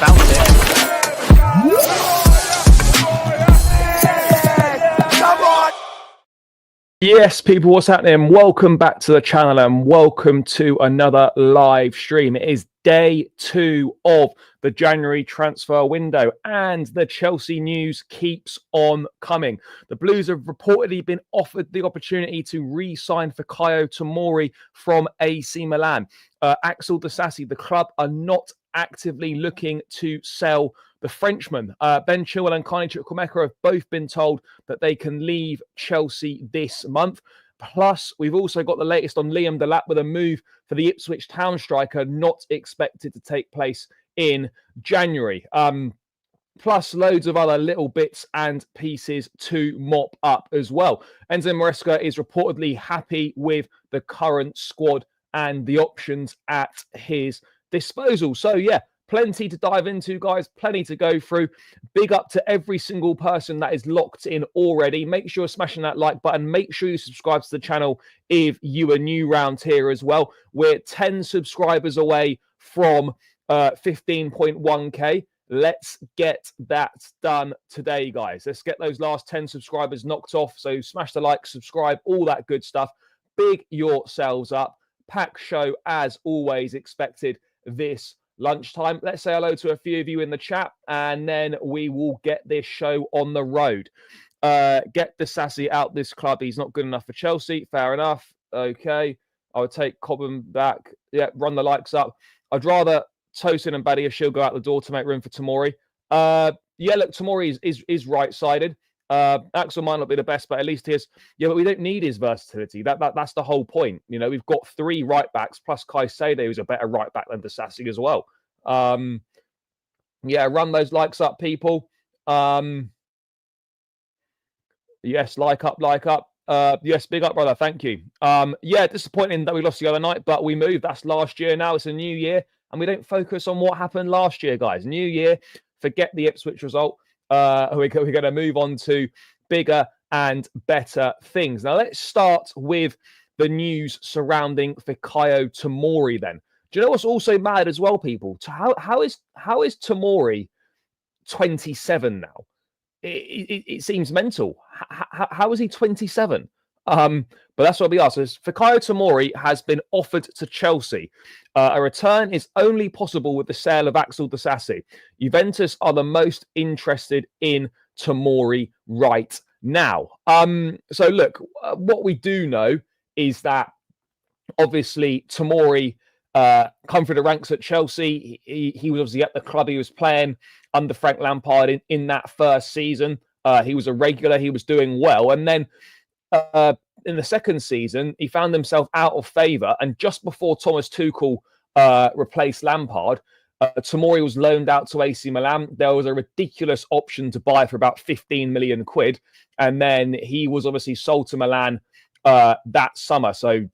about it. Yes, people, what's happening? Welcome back to the channel and welcome to another live stream. It is day 2 of the January transfer window and the Chelsea news keeps on coming. The Blues have reportedly been offered the opportunity to re-sign Fikayo Tomori from AC Milan. Axel Disasi, the club, are not actively looking to sell the Frenchman. Ben Chilwell and Chukwuemeka have both been told that they can leave Chelsea this month. Plus, we've also got the latest on Liam Delap with a move for the Ipswich Town striker not expected to take place in January. Plus loads of other little bits and pieces to mop up as well. Enzo Maresca is reportedly happy with the current squad and the options at his disposal. So, yeah, plenty to dive into, guys. Plenty to go through. Big up to every single person that is locked in already. Make sure you're smashing that like button. Make sure you subscribe to the channel if you are new round here as well. We're 10 subscribers away from 15.1k. Let's get that done today, guys. Let's get those last 10 subscribers knocked off. So smash the like, subscribe, all that good stuff. Big yourselves up. Pack show, as always, expected this lunchtime. Let's say hello to a few of you in the chat, and then we will get this show on the road. Get Disasi out this club. He's not good enough for Chelsea. Fair enough. Okay. I would take Cobham back. Yeah, run the likes up. I'd rather Tosin and Badiashile go out the door to make room for Tomori. Yeah, look, Tomori is right-sided. Axel might not be the best, but at least he is. Yeah, but we don't need his versatility. That's the whole point. You know, we've got 3 right backs plus Caicedo, who's a better right back than Disasi as well. Yeah, run those likes up, people. Yes, like up. Yes, big up, brother. Thank you. Yeah, disappointing that we lost the other night, but we moved. That's last year now. It's a new year, and we don't focus on what happened last year, guys. New year, forget the Ipswich result. We're going to move on to bigger and better things. Now, let's start with the news surrounding Fikayo Tomori then. Do you know what's also mad as well, people? How is Tomori 27 now? It seems mental. How is he 27? But that's what we asked. So Fikayo Tomori has been offered to Chelsea. A return is only possible with the sale of Axel Disasi. Juventus are the most interested in Tomori right now. So look, what we do know is that obviously Tomori come through the ranks at Chelsea. He was obviously at the club. He was playing under Frank Lampard in that first season. He was a regular. He was doing well. And then in the second season, he found himself out of favour. And just before Thomas Tuchel replaced Lampard, Tomori was loaned out to AC Milan. There was a ridiculous option to buy for about 15 million quid. And then he was obviously sold to Milan that summer. So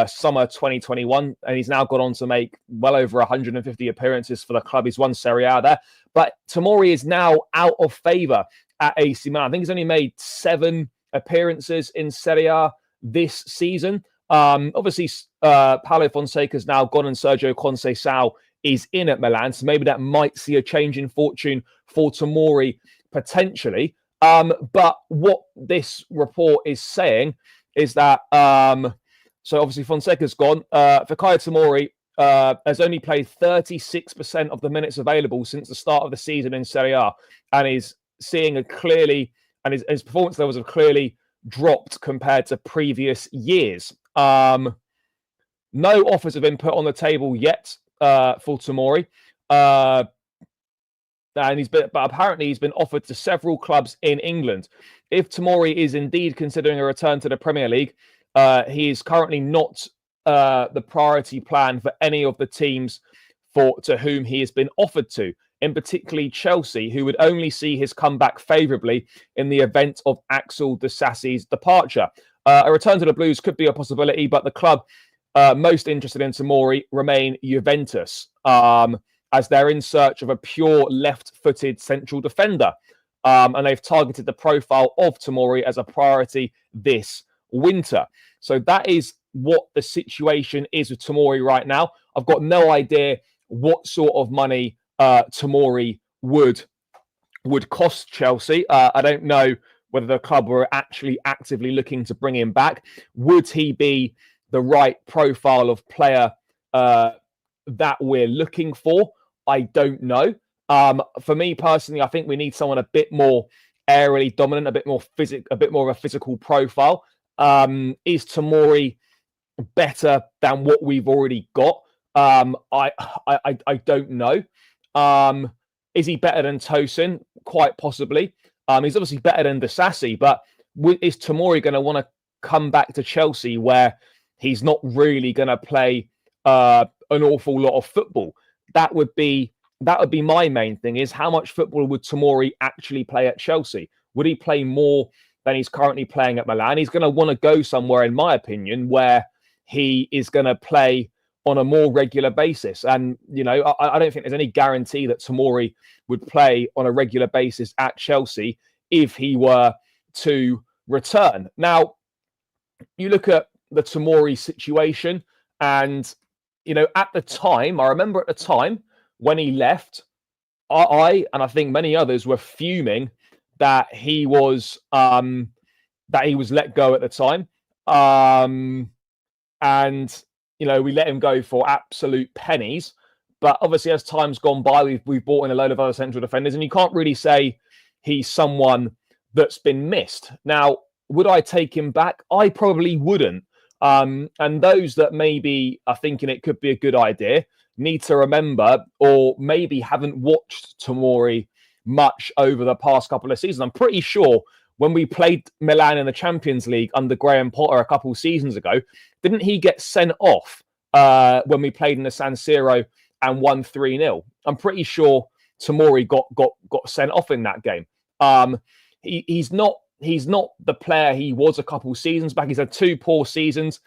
summer 2021. And he's now gone on to make well over 150 appearances for the club. He's won Serie A there. But Tomori is now out of favour at AC Milan. I think he's only made 7 appearances in Serie A this season. Obviously, Paulo Fonseca's now gone and Sergio Conceição is in at Milan. So maybe that might see a change in fortune for Tomori potentially. But what this report is saying is that, so obviously Fonseca's gone. Fikayo Tomori has only played 36% of the minutes available since the start of the season in Serie A, and is seeing his performance levels have clearly dropped compared to previous years. No offers have been put on the table yet for Tomori. But apparently he's been offered to several clubs in England. If Tomori is indeed considering a return to the Premier League, he is currently not the priority plan for any of the teams to whom he has been offered to, in particularly Chelsea, who would only see his comeback favourably in the event of Axel Disasi's departure. A return to the Blues could be a possibility, but the club most interested in Tomori remain Juventus, as they're in search of a pure left-footed central defender. And they've targeted the profile of Tomori as a priority this winter. So that is what the situation is with Tomori right now. I've got no idea what sort of money Tomori would cost Chelsea. I don't know whether the club were actually actively looking to bring him back. Would he be the right profile of player that we're looking for? I don't know. For me personally, I think we need someone a bit more aerially dominant, a bit more of a physical profile. Is Tomori better than what we've already got? I don't know. Is he better than Tosin? Quite possibly. He's obviously better than Disasi, but is Tomori going to want to come back to Chelsea where he's not really going to play an awful lot of football? That would be my main thing, is how much football would Tomori actually play at Chelsea? Would he play more than he's currently playing at Milan? He's going to want to go somewhere, in my opinion, where he is going to play on a more regular basis. And, you know, I don't think there's any guarantee that Tomori would play on a regular basis at Chelsea if he were to return. Now, you look at the Tomori situation and, you know, at the time, I remember at the time when he left, I and I think many others were fuming that he was let go at the time. And, you know, we let him go for absolute pennies. But obviously, as time's gone by, we've brought in a load of other central defenders, and you can't really say he's someone that's been missed. Now, would I take him back? I probably wouldn't. And those that maybe are thinking it could be a good idea need to remember, or maybe haven't watched Tomori much over the past couple of seasons. I'm pretty sure when we played Milan in the Champions League under Graham Potter a couple of seasons ago, didn't he get sent off when we played in the San Siro and won 3-0? I'm pretty sure Tomori got sent off in that game. He's not the player he was a couple of seasons back. He's had 2 poor seasons,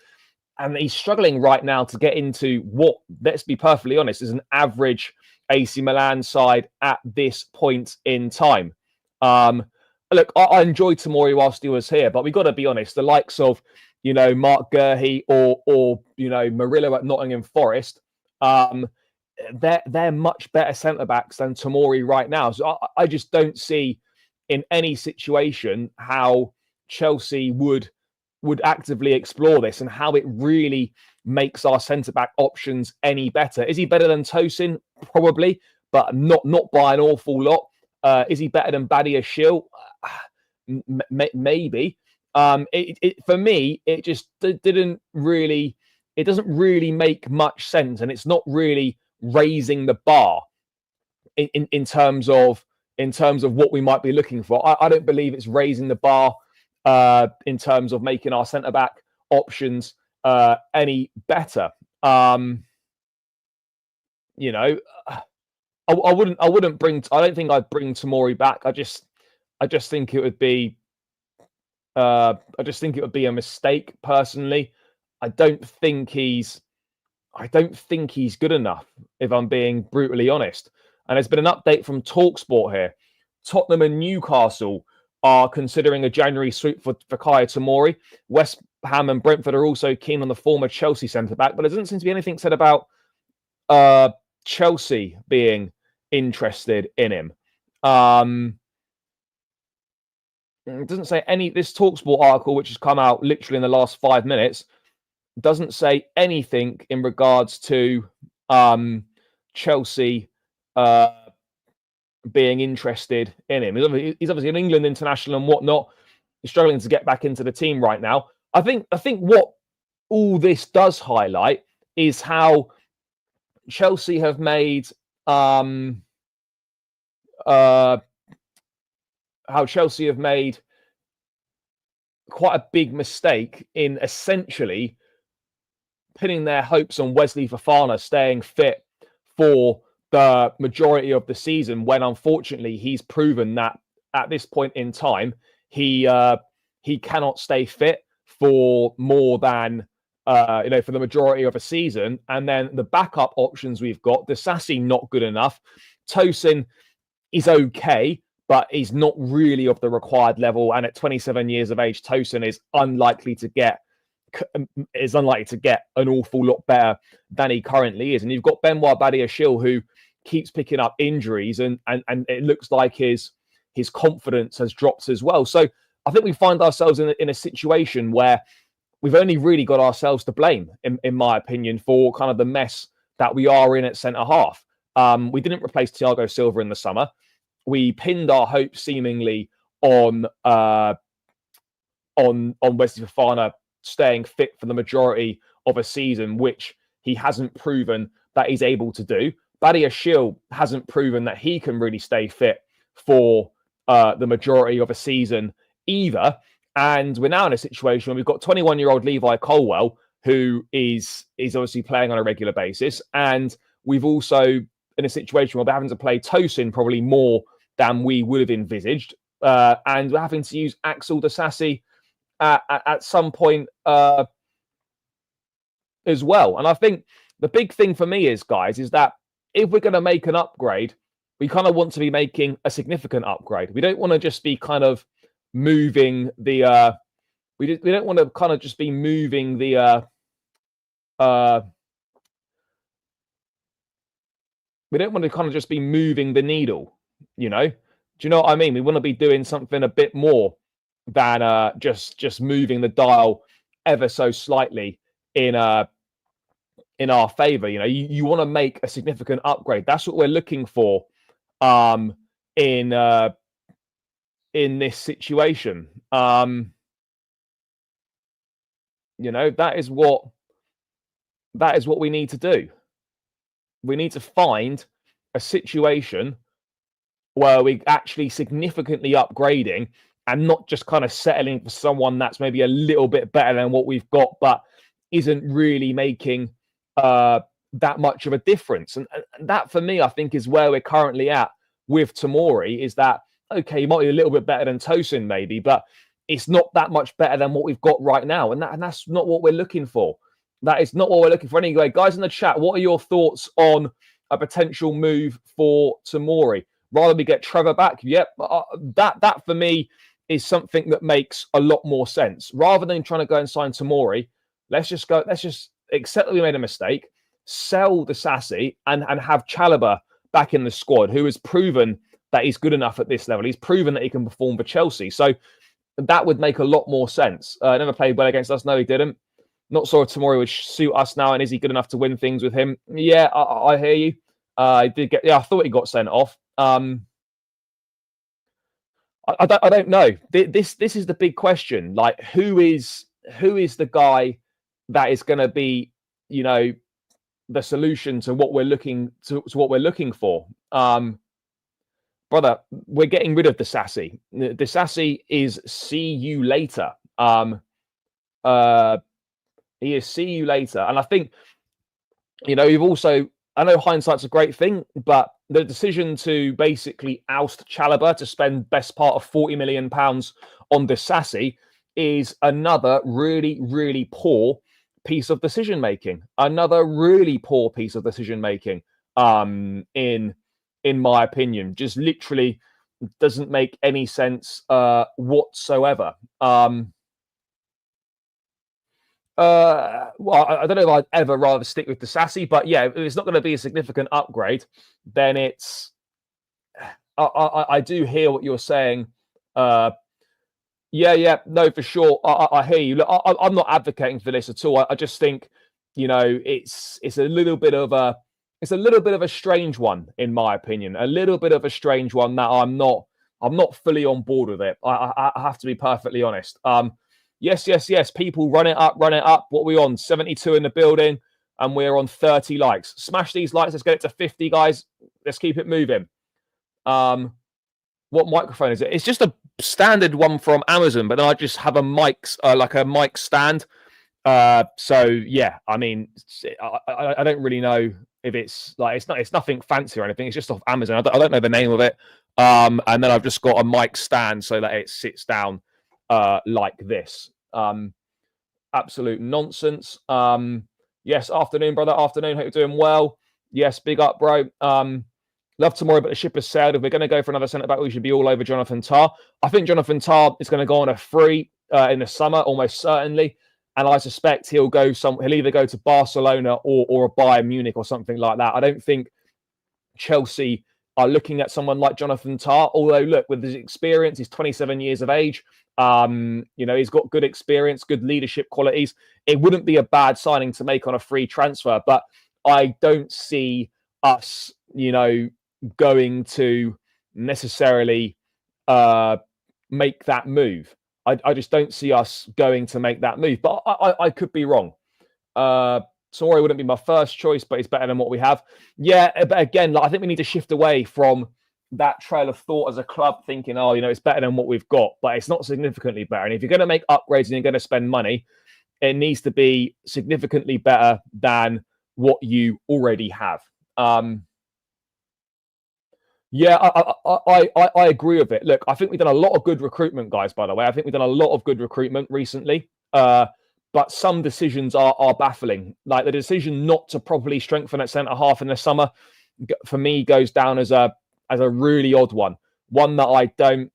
and he's struggling right now to get into what, let's be perfectly honest, is an average AC Milan side at this point in time. Look, I enjoyed Tomori whilst he was here, but we've got to be honest, the likes of, you know, Mark Gurhey or you know, Murillo at Nottingham Forest, they're much better centre-backs than Tomori right now. So I just don't see in any situation how Chelsea would actively explore this and how it really makes our centre-back options any better. Is he better than Tosin? Probably, but not by an awful lot. Is he better than Badiashile? Maybe. For me, it just didn't really. It doesn't really make much sense, and it's not really raising the bar in terms of what we might be looking for. I don't believe it's raising the bar in terms of making our centre back options any better. You know, I wouldn't bring. I don't think I'd bring Tomori back. I just think it would be. I just think it would be a mistake. Personally, I don't think he's good enough, if I'm being brutally honest. And there's been an update from TalkSport here. Tottenham and Newcastle are considering a January sweep for Fikayo Tomori. West Ham and Brentford are also keen on the former Chelsea centre-back, but there doesn't seem to be anything said about Chelsea being interested in him. It doesn't say any. This TalkSport article, which has come out literally in the last 5 minutes, doesn't say anything in regards to Chelsea being interested in him. He's obviously an England international and whatnot. He's struggling to get back into the team right now. I think what all this does highlight is how Chelsea have made quite a big mistake in essentially pinning their hopes on Wesley Fofana staying fit for the majority of the season, when unfortunately he's proven that at this point in time he cannot stay fit for more than for the majority of a season. And then the backup options we've got, Disasi not good enough, Tosin is okay, but he's not really of the required level. And at 27 years of age, Tosin is unlikely to get an awful lot better than he currently is. And you've got Benoit Badiashile, who keeps picking up injuries, and it looks like his confidence has dropped as well. So I think we find ourselves in a situation where we've only really got ourselves to blame, in my opinion, for kind of the mess that we are in at centre half. We didn't replace Thiago Silva in the summer. We pinned our hopes seemingly on Wesley Fofana staying fit for the majority of a season, which he hasn't proven that he's able to do. Badiashile hasn't proven that he can really stay fit for the majority of a season either. And we're now in a situation where we've got 21-year-old Levi Colwill, who is obviously playing on a regular basis. And we've also in a situation where we're having to play Tosin probably more than we would have envisaged. And we're having to use Axel Disasi at some point as well. And I think the big thing for me is, guys, is that if we're going to make an upgrade, we kind of want to be making a significant upgrade. We don't want to just be kind of moving the we don't want to kind of just be moving the we don't want to kind of just be moving the needle, you know? Do you know what I mean? We want to be doing something a bit more than just moving the dial ever so slightly in our favor. You know, you want to make a significant upgrade. That's what we're looking for in this situation. You know, that is what we need to do. We need to find a situation where we actually significantly upgrading and not just kind of settling for someone that's maybe a little bit better than what we've got, but isn't really making that much of a difference. And that, for me, I think is where we're currently at with Tomori, is that, okay, he might be a little bit better than Tosin maybe, but it's not that much better than what we've got right now. And that's not what we're looking for. That is not what we're looking for. Anyway, guys in the chat, what are your thoughts on a potential move for Tomori? Rather we get Trevor back? Yep. That for me is something that makes a lot more sense. Rather than trying to go and sign Tomori, let's just accept that we made a mistake, sell Disasi and have Chalobah back in the squad, who has proven that he's good enough at this level. He's proven that he can perform for Chelsea. So that would make a lot more sense. Never played well against us. No, he didn't. Not sure if Tomori would suit us now, and is he good enough to win things with him? Yeah, I hear you. I did get. Yeah, I thought he got sent off. I don't know. This is the big question. Like, who is the guy that is going to be, you know, the solution to what we're looking for? Brother, we're getting rid of Disasi. Disasi is see you later. He is see you later. And I think, you know, you've also, I know hindsight's a great thing, but the decision to basically oust Chalobah to spend best part of £40 million on Disasi is another really, really poor piece of decision making. Another really poor piece of decision making, in my opinion. Just literally doesn't make any sense whatsoever. Well, I don't know if I'd ever rather stick with Disasi, but yeah, if it's not going to be a significant upgrade, then it's. I do hear what you're saying. No, for sure. I hear you. Look, I'm not advocating for this at all. I just think, you know, it's a little bit of a strange one, in my opinion. A little bit of a strange one that I'm not fully on board with it. I have to be perfectly honest. Yes. People, run it up. What are we on? 72 in the building, and we're on 30 likes. Smash these likes. Let's get it to 50, guys. Let's keep it moving. What microphone is it? It's just a standard one from Amazon, but then I just have a mic stand. So yeah, I mean, I don't really know if it's like it's nothing fancy or anything. It's just off Amazon. I don't know the name of it. And then I've just got a mic stand so that it sits down like this. Absolute nonsense. Yes, afternoon, brother. Afternoon. Hope you're doing well. Yes, big up, bro. Love Tomori, but the ship has sailed. If we're going to go for another centre back, we should be all over Jonathan Tah. I think Jonathan Tah is going to go on a free in the summer, almost certainly. And I suspect he'll either go to Barcelona or a Bayern Munich or something like that. I don't think Chelsea are looking at someone like Jonathan Tah. Although, look, with his experience, he's 27 years of age. He's got good experience, good leadership qualities. It wouldn't be a bad signing to make on a free transfer, but I don't see us, going to necessarily make that move. I just don't see us going to make that move, but I could be wrong. Tomori wouldn't be my first choice, but it's better than what we have. Yeah, but again, I think we need to shift away from that trail of thought as a club, thinking, it's better than what we've got, but it's not significantly better. And if you're going to make upgrades and you're going to spend money, it needs to be significantly better than what you already have. Yeah, I agree with it. Look, I think we've done a lot of good recruitment, guys, by the way. I think we've done a lot of good recruitment recently. But some decisions are baffling. Like the decision not to properly strengthen at centre half in the summer, for me, goes down as a really odd one. One that I didn't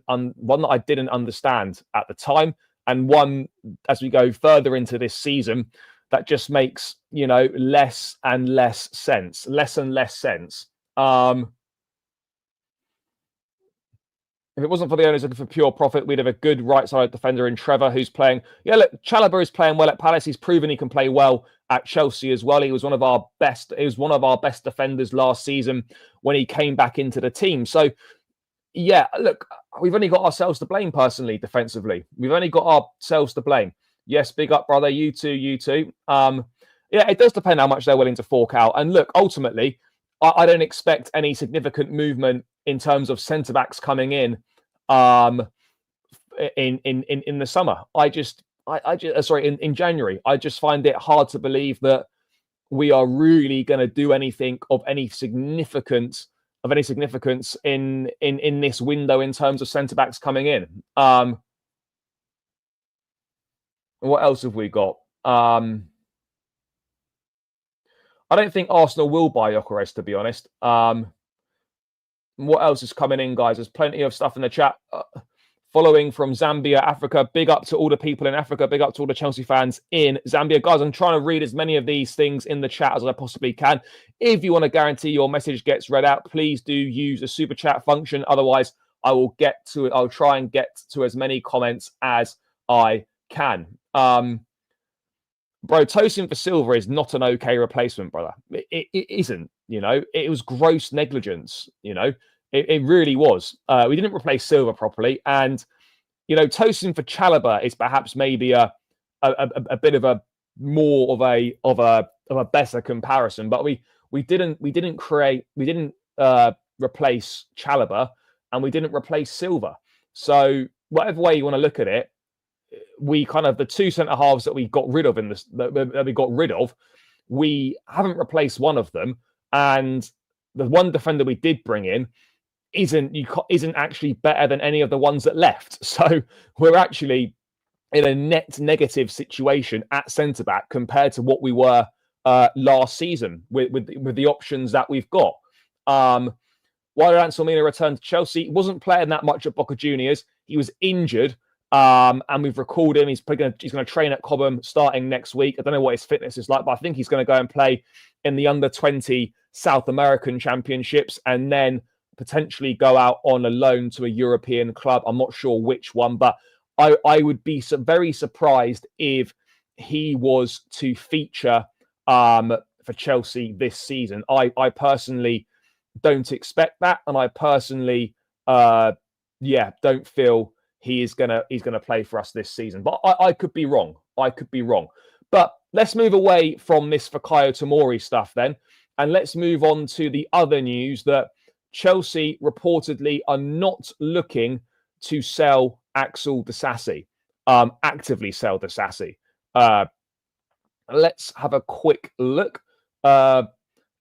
understand at the time, and one as we go further into this season that just makes less and less sense. If it wasn't for the owners looking for pure profit, we'd have a good right-sided defender in Trevor, who's playing. Yeah, look, Chalobah is playing well at Palace. He's proven he can play well at Chelsea as well. He was one of our best. He was one of our best defenders last season when he came back into the team. So, yeah, look, we've only got ourselves to blame personally, defensively. We've only got ourselves to blame. Yes, big up, brother. You too. Yeah, it does depend how much they're willing to fork out. And look, ultimately, I don't expect any significant movement in terms of centre backs coming in the summer. In January. I just find it hard to believe that we are really going to do anything of any significance in this window in terms of centre backs coming in. What else have we got? I don't think Arsenal will buy Gyökeres, to be honest. What else is coming in, guys? There's plenty of stuff in the chat. Following from Zambia, Africa. Big up to all the people in Africa. Big up to all the Chelsea fans in Zambia. Guys, I'm trying to read as many of these things in the chat as I possibly can. If you want to guarantee your message gets read out, please do use the super chat function. Otherwise, I will get to it. I'll try and get to as many comments as I can. Bro, Tosin for Silva is not an okay replacement, brother. It isn't, It was gross negligence, It really was. We didn't replace Silva properly. And, Tosin for Chalobah is perhaps maybe a bit of a more of a better comparison. But we didn't replace Chalobah, and we didn't replace Silva. So whatever way you want to look at it, we kind of, the two centre halves that we got rid of we haven't replaced one of them, and the one defender we did bring in isn't actually better than any of the ones that left. So we're actually in a net negative situation at centre back compared to what we were last season with the options that we've got. Why did Ansel Mina return to Chelsea? He wasn't playing that much at Boca Juniors. He was injured. And we've recalled him. He's going to train at Cobham starting next week. I don't know what his fitness is like, but I think he's going to go and play in the under-20 South American Championships and then potentially go out on a loan to a European club. I'm not sure which one, but I would be very surprised if he was to feature for Chelsea this season. I personally don't expect that, and I personally, don't feel he's gonna play for us this season. But I could be wrong. But let's move away from this Fikayo Tomori stuff then, and let's move on to the other news that Chelsea reportedly are not looking to sell Axel Disasi, actively sell Disasi. Let's have a quick look,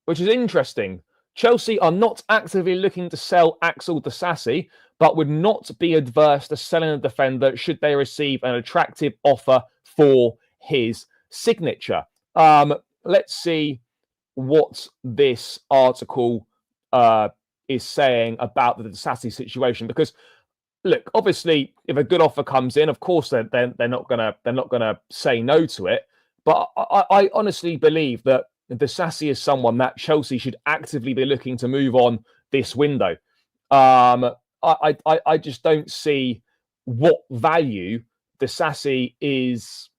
which is interesting. Chelsea are not actively looking to sell Axel Disasi, but would not be adverse to selling a defender should they receive an attractive offer for his signature. Let's see what this article is saying about the Disasi situation, because look, obviously, if a good offer comes in, of course they're not gonna say no to it. But I honestly believe that Disasi is someone that Chelsea should actively be looking to move on this window. I just don't see what value Disasi is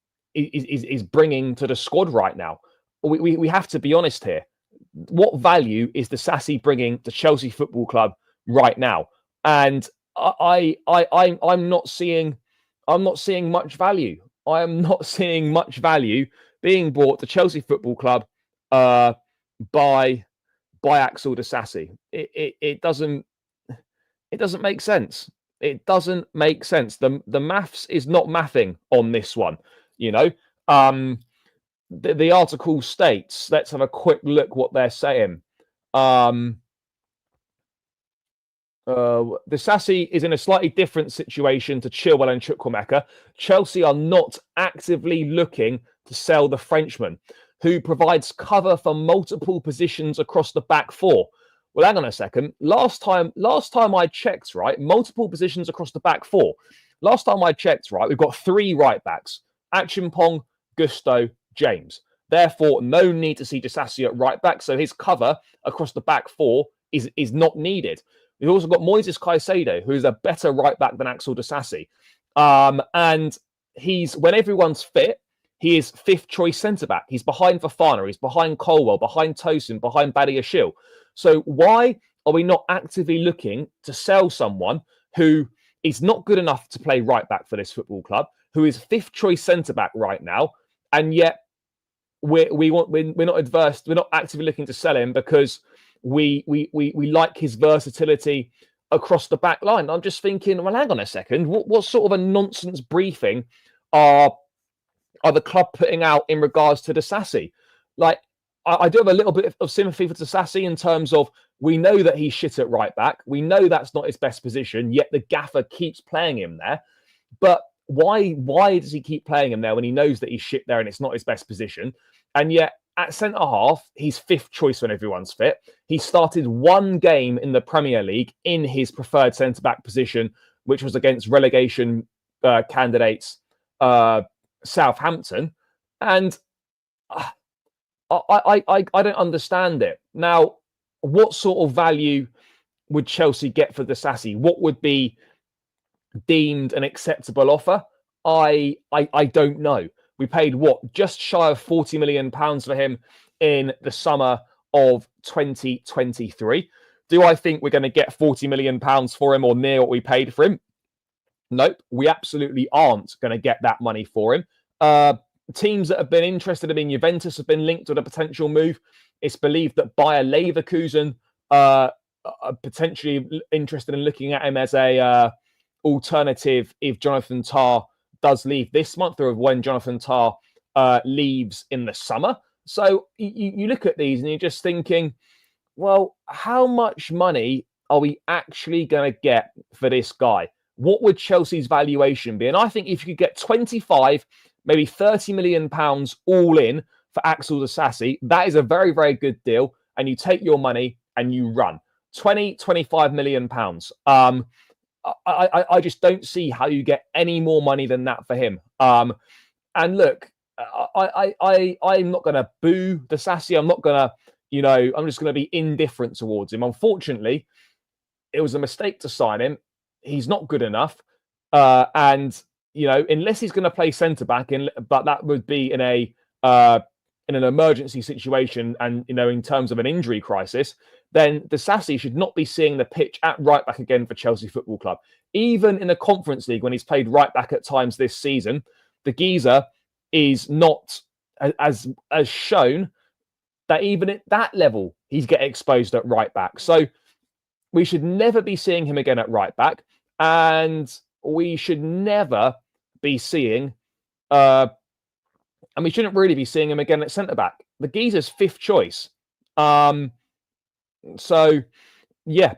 bringing to the squad right now. We have to be honest here. What value is Disasi bringing to Chelsea Football Club right now? And I'm not seeing much value. I am not seeing much value being brought to Chelsea Football Club by Axel Disasi. It doesn't make sense. It doesn't make sense. The maths is not mathing on this one. You know, the article states. Let's have a quick look what they're saying. Disasi is in a slightly different situation to Chilwell and Chukwuemeka. Chelsea are not actively looking to sell the Frenchman, who provides cover for multiple positions across the back four. Well, hang on a second. Last time I checked, right, multiple positions across the back four. Last time I checked, right, we've got 3 right backs: Achimpong, Gusto, James. Therefore, no need to see Disasi at right back. So his cover across the back four is not needed. We've also got Moises Caicedo, who is a better right back than Axel Disasi. And when everyone's fit, he is 5th choice centre back. He's behind Fofana, he's behind Colwell, behind Tosin, behind Badiashile. So why are we not actively looking to sell someone who is not good enough to play right back for this football club, who is 5th choice centre back right now, and yet we're not adverse, we're not actively looking to sell him because we like his versatility across the back line. I'm just thinking, well, hang on a second, what sort of a nonsense briefing are the club putting out in regards to Disasi? Like, I do have a little bit of sympathy for Disasi in terms of, we know that he's shit at right back. We know that's not his best position, yet the gaffer keeps playing him there. But why does he keep playing him there when he knows that he's shit there and it's not his best position? And yet at centre half, he's 5th choice when everyone's fit. He started 1 game in the Premier League in his preferred centre back position, which was against relegation candidates Southampton. And I don't understand it. Now, what sort of value would Chelsea get for Disasi? What would be deemed an acceptable offer? I don't know. We paid just shy of £40 million for him in the summer of 2023. Do I think we're going to get £40 million for him or near what we paid for him? Nope, we absolutely aren't going to get that money for him. Teams that have been interested, Juventus have been linked with a potential move. It's believed that Bayer Leverkusen are potentially interested in looking at him as a alternative if Jonathan Tah does leave this month, or when Jonathan Tah leaves in the summer. So you look at these and you're just thinking, well, how much money are we actually going to get for this guy? What would Chelsea's valuation be? And I think if you could get 25, maybe £30 million all in for Axel Disasi, that is a very, very good deal. And you take your money and you run. 25 million pounds. I just don't see how you get any more money than that for him. And look, I'm not going to boo Disasi. I'm not going to, I'm just going to be indifferent towards him. Unfortunately, it was a mistake to sign him. He's not good enough. And, unless he's going to play centre-back, but that would be in an emergency situation and, in terms of an injury crisis, then Disasi should not be seeing the pitch at right back again for Chelsea Football Club. Even in the Conference League, when he's played right back at times this season, the geezer is not, as shown, that even at that level, he's getting exposed at right back. So we should never be seeing him again at right back. And we should never be seeing, and we shouldn't really be seeing him again at centre-back. The geezer's 5th choice. So, yeah,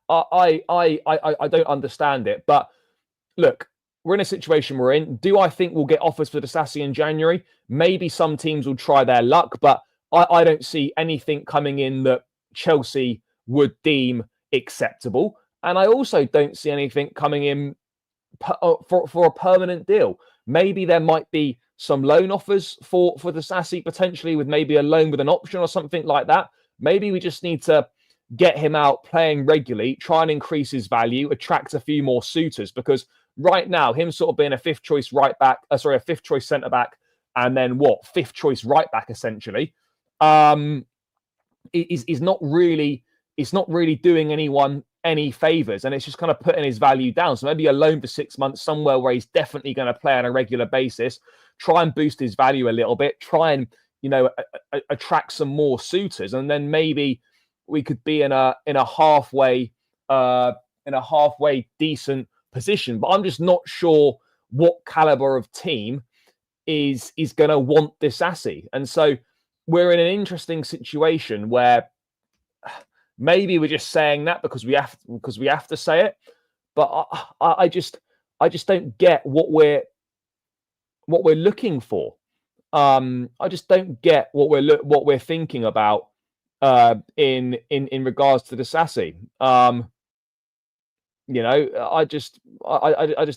I don't understand it. But look, we're in a situation we're in. Do I think we'll get offers for Disasi in January? Maybe some teams will try their luck, but I don't see anything coming in that Chelsea would deem acceptable. And I also don't see anything coming in for a permanent deal. Maybe there might be some loan offers for Disasi, potentially with maybe a loan with an option or something like that. Maybe we just need to get him out playing regularly, try and increase his value, attract a few more suitors, because right now, him sort of being a fifth choice a fifth choice centre back, and then fifth choice right back essentially, is not really doing anyone any favors, and it's just kind of putting his value down. So maybe a loan for 6 months somewhere where he's definitely going to play on a regular basis, try and boost his value a little bit, try and attract some more suitors, and then maybe we could be in a halfway decent position. But I'm just not sure what caliber of team is going to want Disasi, and so we're in an interesting situation where maybe we're just saying that because we have to say it, but I just don't get what we're looking for. I just don't get what we're thinking about in regards to Disasi. I just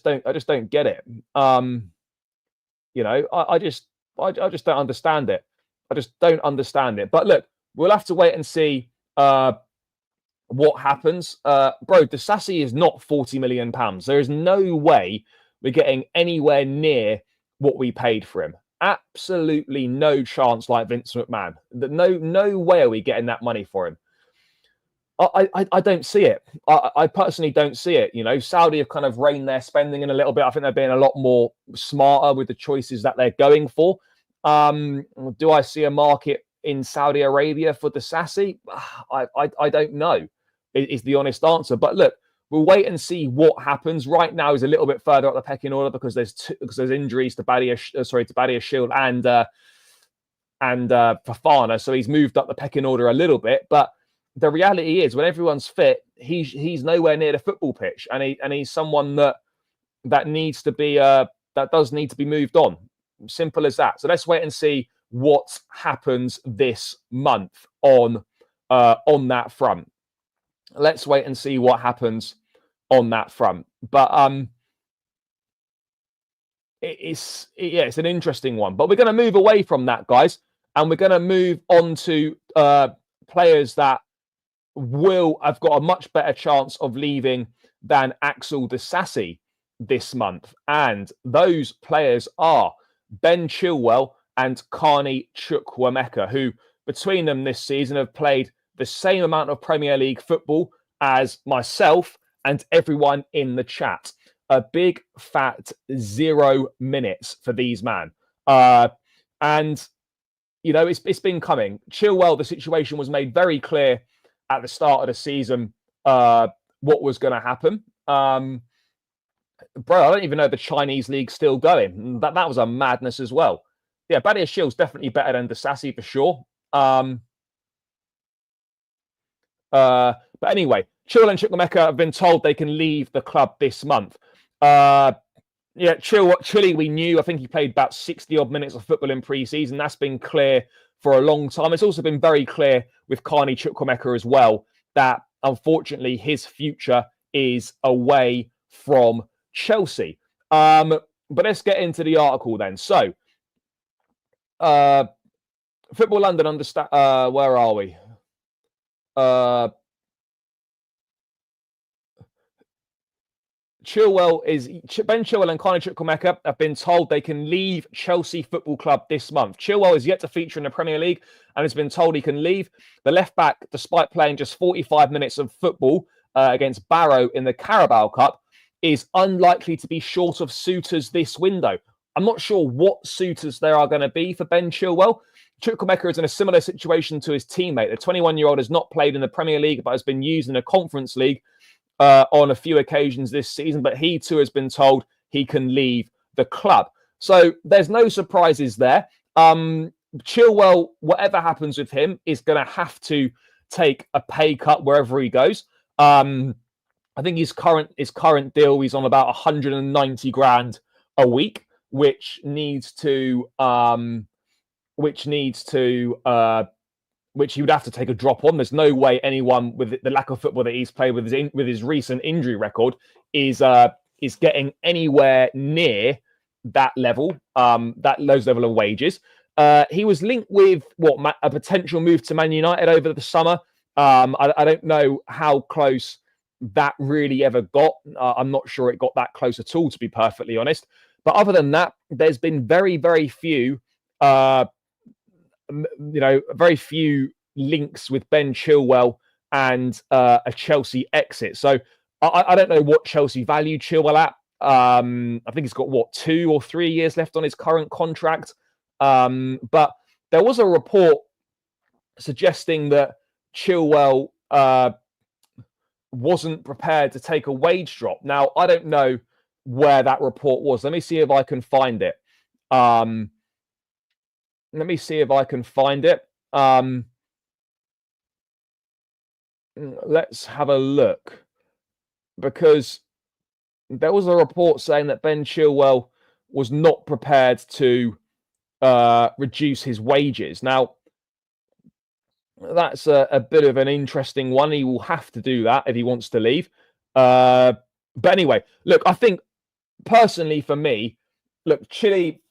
don't get it. I just don't understand it. I just don't understand it. But look, we'll have to wait and see what happens. Bro, Disasi is not £40 million. There is no way we're getting anywhere near what we paid for him. Absolutely no chance, like Vince McMahon. No way are we getting that money for him. I don't see it. I personally don't see it. Saudi have kind of reined their spending in a little bit. I think they're being a lot more smarter with the choices that they're going for. Do I see a market in Saudi Arabia for Disasi? I don't know, is the honest answer. But look, we'll wait and see what happens. Right now is a little bit further up the pecking order because there's injuries to Badia Shield and Fofana, so he's moved up the pecking order a little bit. But the reality is, when everyone's fit, he's nowhere near the football pitch, and he's someone that needs to be that does need to be moved on. Simple as that. So let's wait and see what happens this month on that front. Let's wait and see what happens on that front. But it's an interesting one. But we're going to move away from that, guys, and we're going to move on to players that have got a much better chance of leaving than Axel Disasi this month. And those players are Ben Chilwell and Carney Chukwuemeka, who between them this season have played the same amount of Premier League football as myself and everyone in the chat. A big fat 0 minutes for these men. And it's been coming. Chilwell, the situation was made very clear at the start of the season what was going to happen. Bro, I don't even know if the Chinese league's still going. That was a madness as well. Yeah, Badia Shield's definitely better than Disasi for sure. But anyway, Chilwell and Chukwuemeka have been told they can leave the club this month. Chile, we knew. I think he played about 60-odd minutes of football in pre-season. That's been clear for a long time. It's also been very clear with Carney Chukwuemeka as well that, unfortunately, his future is away from Chelsea. But let's get into the article then. So, Football London understand. Where are we? Ben Chilwell and Carney Chukwuemeka have been told they can leave Chelsea Football Club this month. Chilwell is yet to feature in the Premier League and has been told he can leave. The left back, despite playing just 45 minutes of football against Barrow in the Carabao Cup, is unlikely to be short of suitors this window. I'm not sure what suitors there are going to be for Ben Chilwell. Chukwuemeka is in a similar situation to his teammate. The 21-year-old has not played in the Premier League but has been used in a Conference League on a few occasions this season, but he too has been told he can leave the club. So there's no surprises there. Chilwell, whatever happens with him, is going to have to take a pay cut wherever he goes. I think his current deal, he's on about 190 grand a week, which he would have to take a drop on. There's no way anyone with the lack of football that he's played with his recent injury record is getting anywhere near that level, those level of wages. He was linked with a potential move to Man United over the summer. I don't know how close that really ever got. I'm not sure it got that close at all, to be perfectly honest. But other than that, there's been very, very few, very few links with Ben Chilwell and a Chelsea exit. So I don't know what Chelsea value Chilwell at. I think he's got 2 or 3 years left on his current contract. But there was a report suggesting that Chilwell wasn't prepared to take a wage drop. Now, I don't know where that report was. Let me see if I can find it. Let's have a look, because there was a report saying that Ben Chilwell was not prepared to reduce his wages. Now, that's a bit of an interesting one. He will have to do that if he wants to leave. But anyway, look, I think personally for me, look, Chile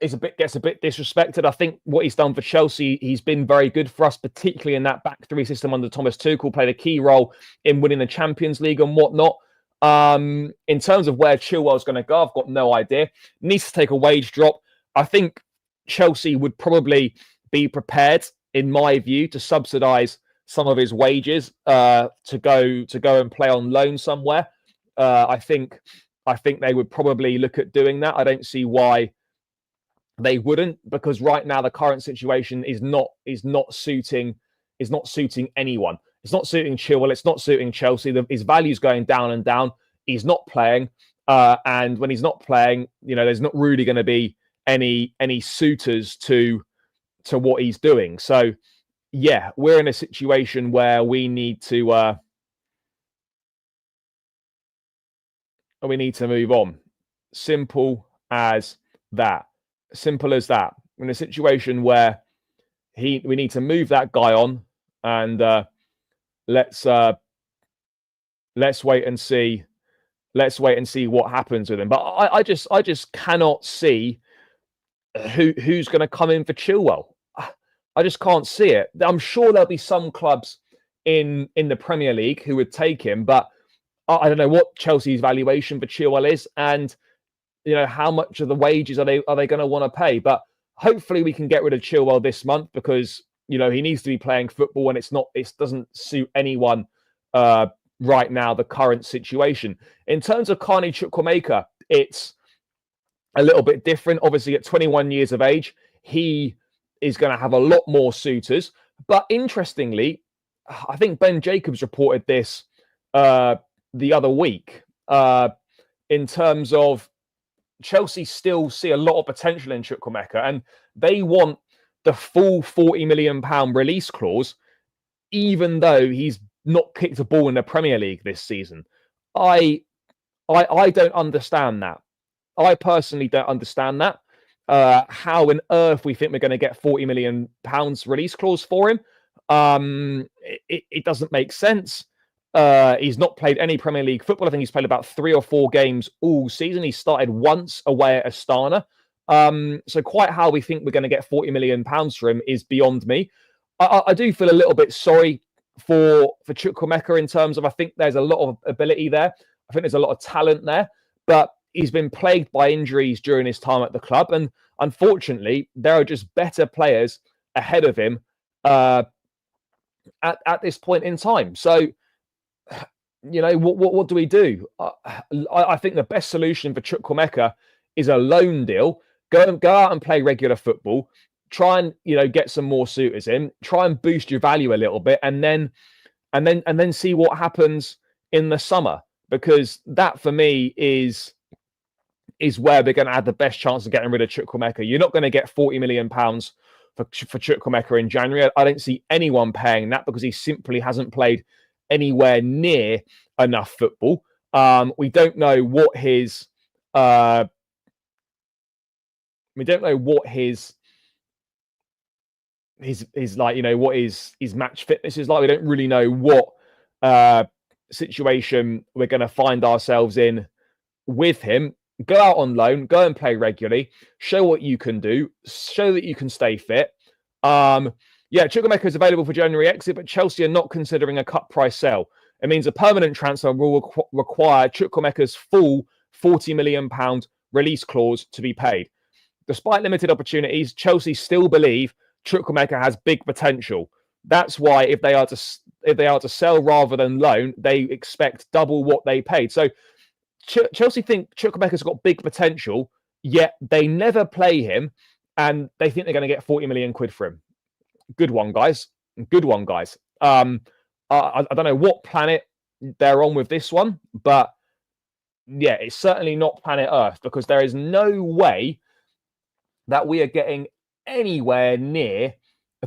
gets a bit disrespected. I think what he's done for Chelsea, he's been very good for us, particularly in that back three system under Thomas Tuchel, played a key role in winning the Champions League and whatnot. In terms of where Chilwell's going to go, I've got no idea. Needs to take a wage drop. I think Chelsea would probably be prepared, in my view, to subsidise some of his wages to go and play on loan somewhere. I think they would probably look at doing that. I don't see why they wouldn't, because right now the current situation is not suiting anyone. It's not suiting Chilwell. It's not suiting Chelsea. His value's going down and down. He's not playing, and when he's not playing, there's not really going to be any suitors to what he's doing. So, yeah, we're in a situation where we need to move on. Simple as that. Simple as that. We're in a situation where we need to move that guy on, and let's wait and see. Let's wait and see what happens with him. But I just cannot see who's going to come in for Chilwell. I just can't see it. I'm sure there'll be some clubs in the Premier League who would take him, but I don't know what Chelsea's valuation for Chilwell is, and how much of the wages are they going to want to pay. But hopefully we can get rid of Chilwell this month, because he needs to be playing football, and it doesn't suit anyone right now, the current situation. In terms of Carney Chukwuemeka, it's a little bit different. Obviously, at 21 years of age, he is going to have a lot more suitors. But interestingly, I think Ben Jacobs reported this the other week, in terms of Chelsea still see a lot of potential in Chukwuemeka, and they want the full £40 million release clause, even though he's not kicked a ball in the Premier League this season. I don't understand that. I personally don't understand that. How on earth we think we're going to get £40 million release clause for him? It doesn't make sense. He's not played any Premier League football. I think he's played about 3 or 4 games all season. He started once away at Astana. So quite how we think we're going to get £40 million for him is beyond me. I do feel a little bit sorry for Chukwuemeka, in terms of, I think there's a lot of ability there. I think there's a lot of talent there, but he's been plagued by injuries during his time at the club. And unfortunately, there are just better players ahead of him at this point in time. So, what do we do? I think the best solution for Chukwuemeka is a loan deal. Go out and play regular football. Try and get some more suitors in. Try and boost your value a little bit, and then see what happens in the summer. Because that, for me, is where we're going to have the best chance of getting rid of Chukwuemeka. You're not going to get £40 million for Chukwuemeka in January. I don't see anyone paying that, because he simply hasn't played anywhere near enough football. We don't know what his his match fitness is like. We don't really know what situation we're going to find ourselves in with him. go out on loan, go and play regularly, show what you can do, show that you can stay fit. Yeah, Chukwuemeka is available for January exit, but Chelsea are not considering a cut price sale. It means a permanent transfer will require Chukwuemeka's full £40 million release clause to be paid. Despite limited opportunities, Chelsea still believe Chukwuemeka has big potential. That's why if they are to sell rather than loan, they expect double what they paid. So Chelsea think Chukwuemeka's got big potential, yet they never play him, and they think they're going to get 40 million quid for him. Good one, guys. Good one, guys. I don't know what planet they're on with this one, but yeah, it's certainly not planet Earth, because there is no way that we are getting anywhere near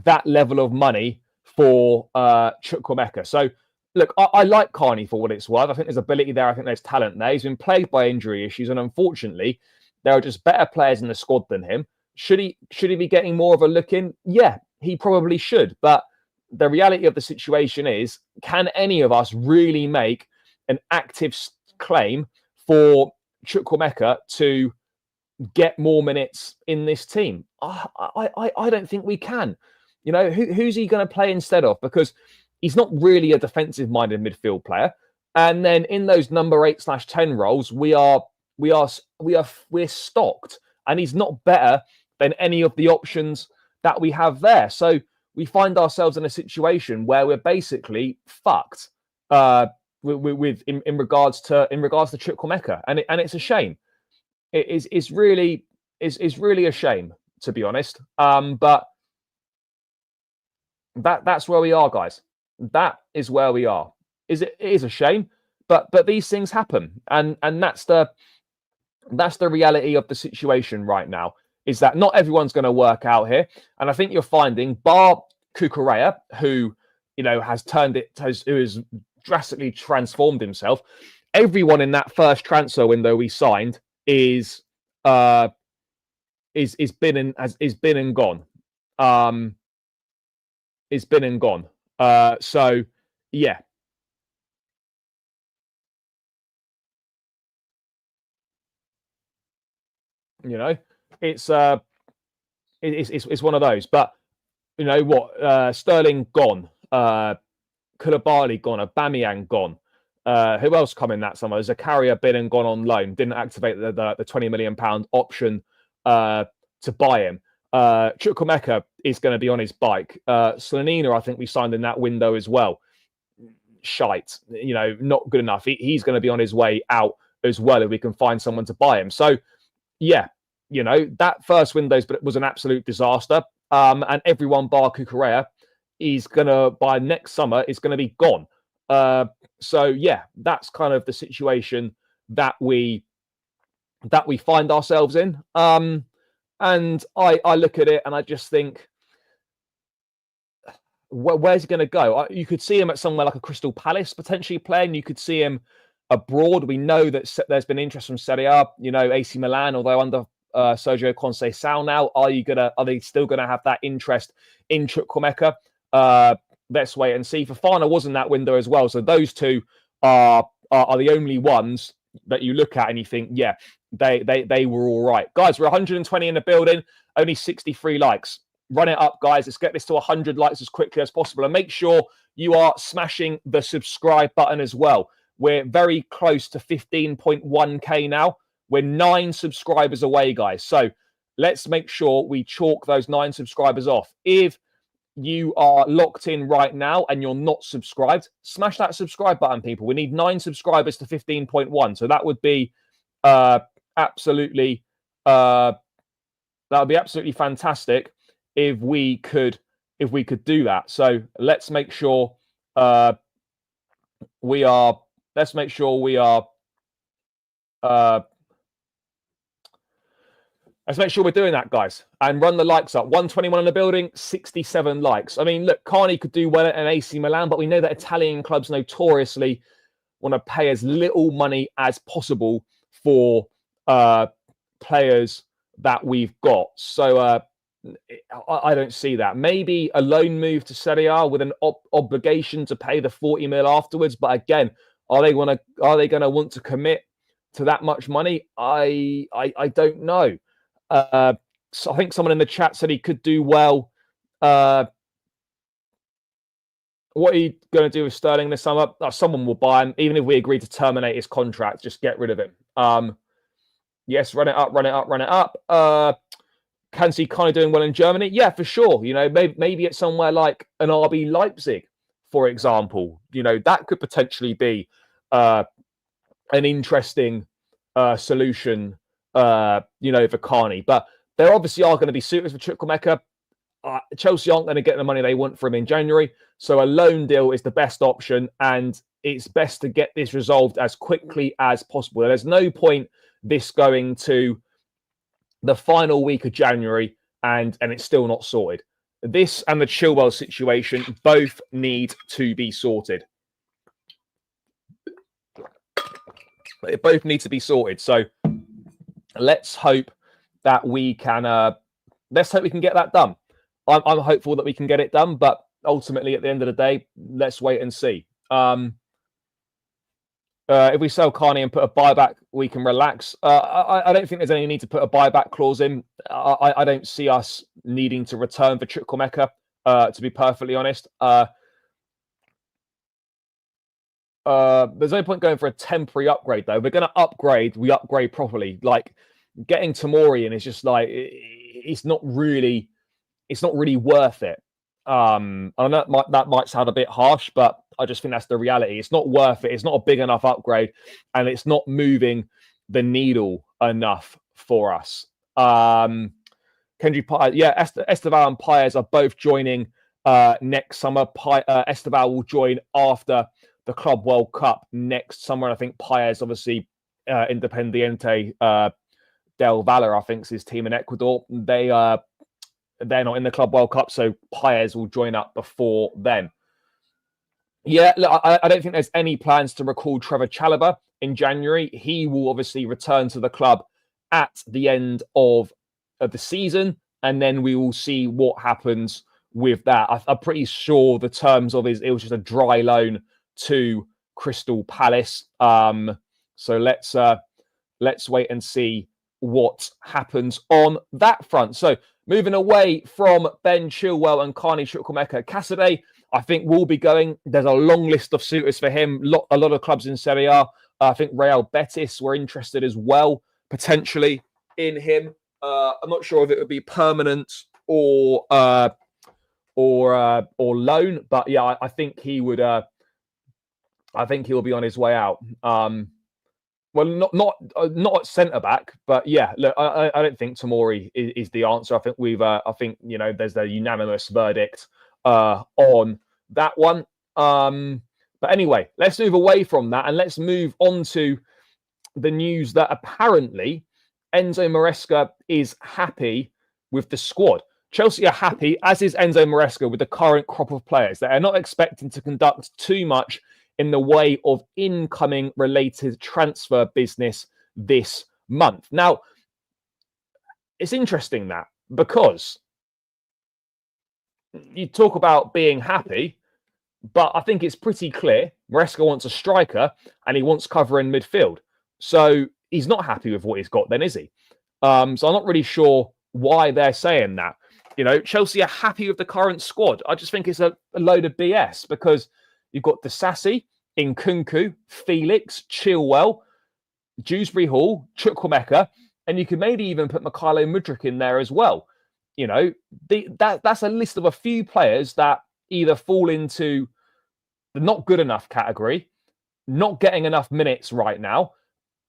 that level of money for Chukwuemeka. So, look, I like Carney for what it's worth. I think there's ability there. I think there's talent there. He's been plagued by injury issues, and unfortunately, there are just better players in the squad than him. Should he be getting more of a look in? Yeah, he probably should. But the reality of the situation is, can any of us really make an active claim for Chukwuemeka to get more minutes in this team? I don't think we can. You know, who's he going to play instead of? Because he's not really a defensive-minded midfield player. And then in those number 8/10 roles, we're stocked, and he's not better than any of the options that we have there. So we find ourselves in a situation where we're basically fucked in regards to Chukwuemeka, and it's a shame. It's really a shame, to be honest. But that's where we are, guys. That is where we are. It is a shame, but these things happen, and that's the reality of the situation right now. Is that not everyone's going to work out here? And I think you're finding, bar Cucurella, who has drastically transformed himself. Everyone in that first transfer window we signed is been and gone. Is been and gone. So yeah. It's one of those. But you know what? Sterling gone. Koulibaly gone. Aubameyang gone. Who else come in that summer? Zakaria been and gone on loan. Didn't activate the £20 million option to buy him. Chukwuemeka is going to be on his bike. Slanina, I think we signed in that window as well. Shite. Not good enough. He's going to be on his way out as well if we can find someone to buy him. So, yeah, that first window was an absolute disaster. And everyone bar Cucurella is going to, by next summer, is going to be gone. So yeah, that's kind of the situation that we find ourselves in. And I look at it and I just think, where's he going to go? You could see him at somewhere like a Crystal Palace potentially playing. You could see him abroad. We know that there's been interest from Serie A, AC Milan, although under Sergio Conceição now. Are they still going to have that interest in Chukwuemeka? Let's wait and see. Fofana was in that window as well. So those two are the only ones that you look at and you think, yeah, they were all right. Guys, we're 120 in the building, only 63 likes. Run it up, guys. Let's get this to 100 likes as quickly as possible. And make sure you are smashing the subscribe button as well. We're very close to 15.1k now. We're 9 subscribers away, guys. So let's make sure we chalk those 9 subscribers off. If you are locked in right now and you're not subscribed, smash that subscribe button, people. We need 9 subscribers to 15.1. So that would be absolutely fantastic if we could do that. So let's make sure we are let's make sure we're doing that, guys, and run the likes up. 121 in the building, 67 likes. I mean, look, Carney could do well at an AC Milan, but we know that Italian clubs notoriously want to pay as little money as possible for players that we've got. So I don't see that. Maybe a loan move to Serie A with an obligation to pay the 40 mil afterwards. But again, are they going to want to commit to that much money? I don't know. So I think someone in the chat said he could do well. What are you going to do with Sterling this summer? Someone will buy him, even if we agree to terminate his contract. Just get rid of him. Yes, run it up, run it up, run it up. Can see Conor doing well in Germany? Yeah, for sure. You know, maybe it's somewhere like an RB Leipzig, for example. You know, that could potentially be an interesting solution, you know, for Carney. But there obviously are going to be suitors for Chukwuemeka. Chelsea aren't going to get the money they want from him in January. So a loan deal is the best option. And it's best to get this resolved as quickly as possible. There's no point this going to the final week of January and it's still not sorted. This and the Chilwell situation both need to be sorted. They both need to be sorted. So let's hope that we can get that done. I'm hopeful that we can get it done, but ultimately at the end of the day, let's wait and see. If we sell Carney and put a buyback, we can relax. I don't think there's any need to put a buyback clause in. I don't see us needing to return for Chukwuemeka, to be perfectly honest. There's no point going for a temporary upgrade, though. We're going to upgrade. We upgrade properly. Like getting Tomori in is just like it's not really worth it. I know that might sound a bit harsh, but I just think that's the reality. It's not worth it. It's not a big enough upgrade, and it's not moving the needle enough for us. Kendry Paez, yeah, Esteval and Paez are both joining next summer. Esteval will join after the Club World Cup next summer. And I think Paez, obviously, Independiente del Valle, I think is his team in Ecuador. They're not in the Club World Cup, so Paez will join up before then. Yeah, look, I don't think there's any plans to recall Trevor Chalobah in January. He will obviously return to the club at the end of the season, and then we will see what happens with that. I'm pretty sure the terms of it was just a dry loan to Crystal Palace. So let's wait and see what happens on that front. So moving away from Ben Chilwell and Carney Chukwuemeka, Cassidy, I think will be going. There's a long list of suitors for him. A lot of clubs in Serie A. I think Real Betis were interested as well, potentially in him. I'm not sure if it would be permanent or loan, but yeah, I think he would. I think he'll be on his way out. Well, not at centre back, but yeah. Look, I don't think Tomori is the answer. I think there's a unanimous verdict on that one. But anyway, let's move away from that and let's move on to the news that apparently Enzo Maresca is happy with the squad. Chelsea are happy, as is Enzo Maresca, with the current crop of players. They are not expecting to conduct too much in the way of incoming related transfer business this month. Now, it's interesting that because you talk about being happy, but I think it's pretty clear Maresca wants a striker and he wants cover in midfield. So he's not happy with what he's got then, is he? So I'm not really sure why they're saying that. You know, Chelsea are happy with the current squad. I just think it's a load of BS because you've got Disasi, Nkunku, Felix, Chilwell, Dewsbury Hall, Chukwuemeka, and you could maybe even put Mykhailo Mudryk in there as well. You know, that's a list of a few players that either fall into the not good enough category, not getting enough minutes right now,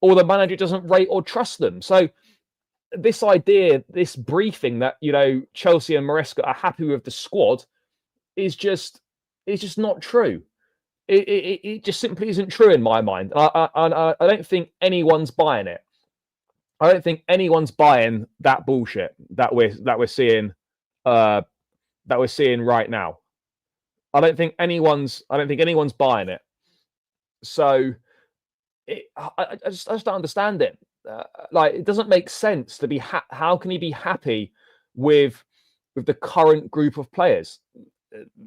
or the manager doesn't rate or trust them. So this idea, this briefing that, you know, Chelsea and Maresca are happy with the squad is just not true. It just simply isn't true in my mind. I don't think anyone's buying it. I don't think anyone's buying that bullshit that we're seeing right now. I don't think anyone's buying it. So I just don't understand it. Like, it doesn't make sense to be. How can he be happy with the current group of players?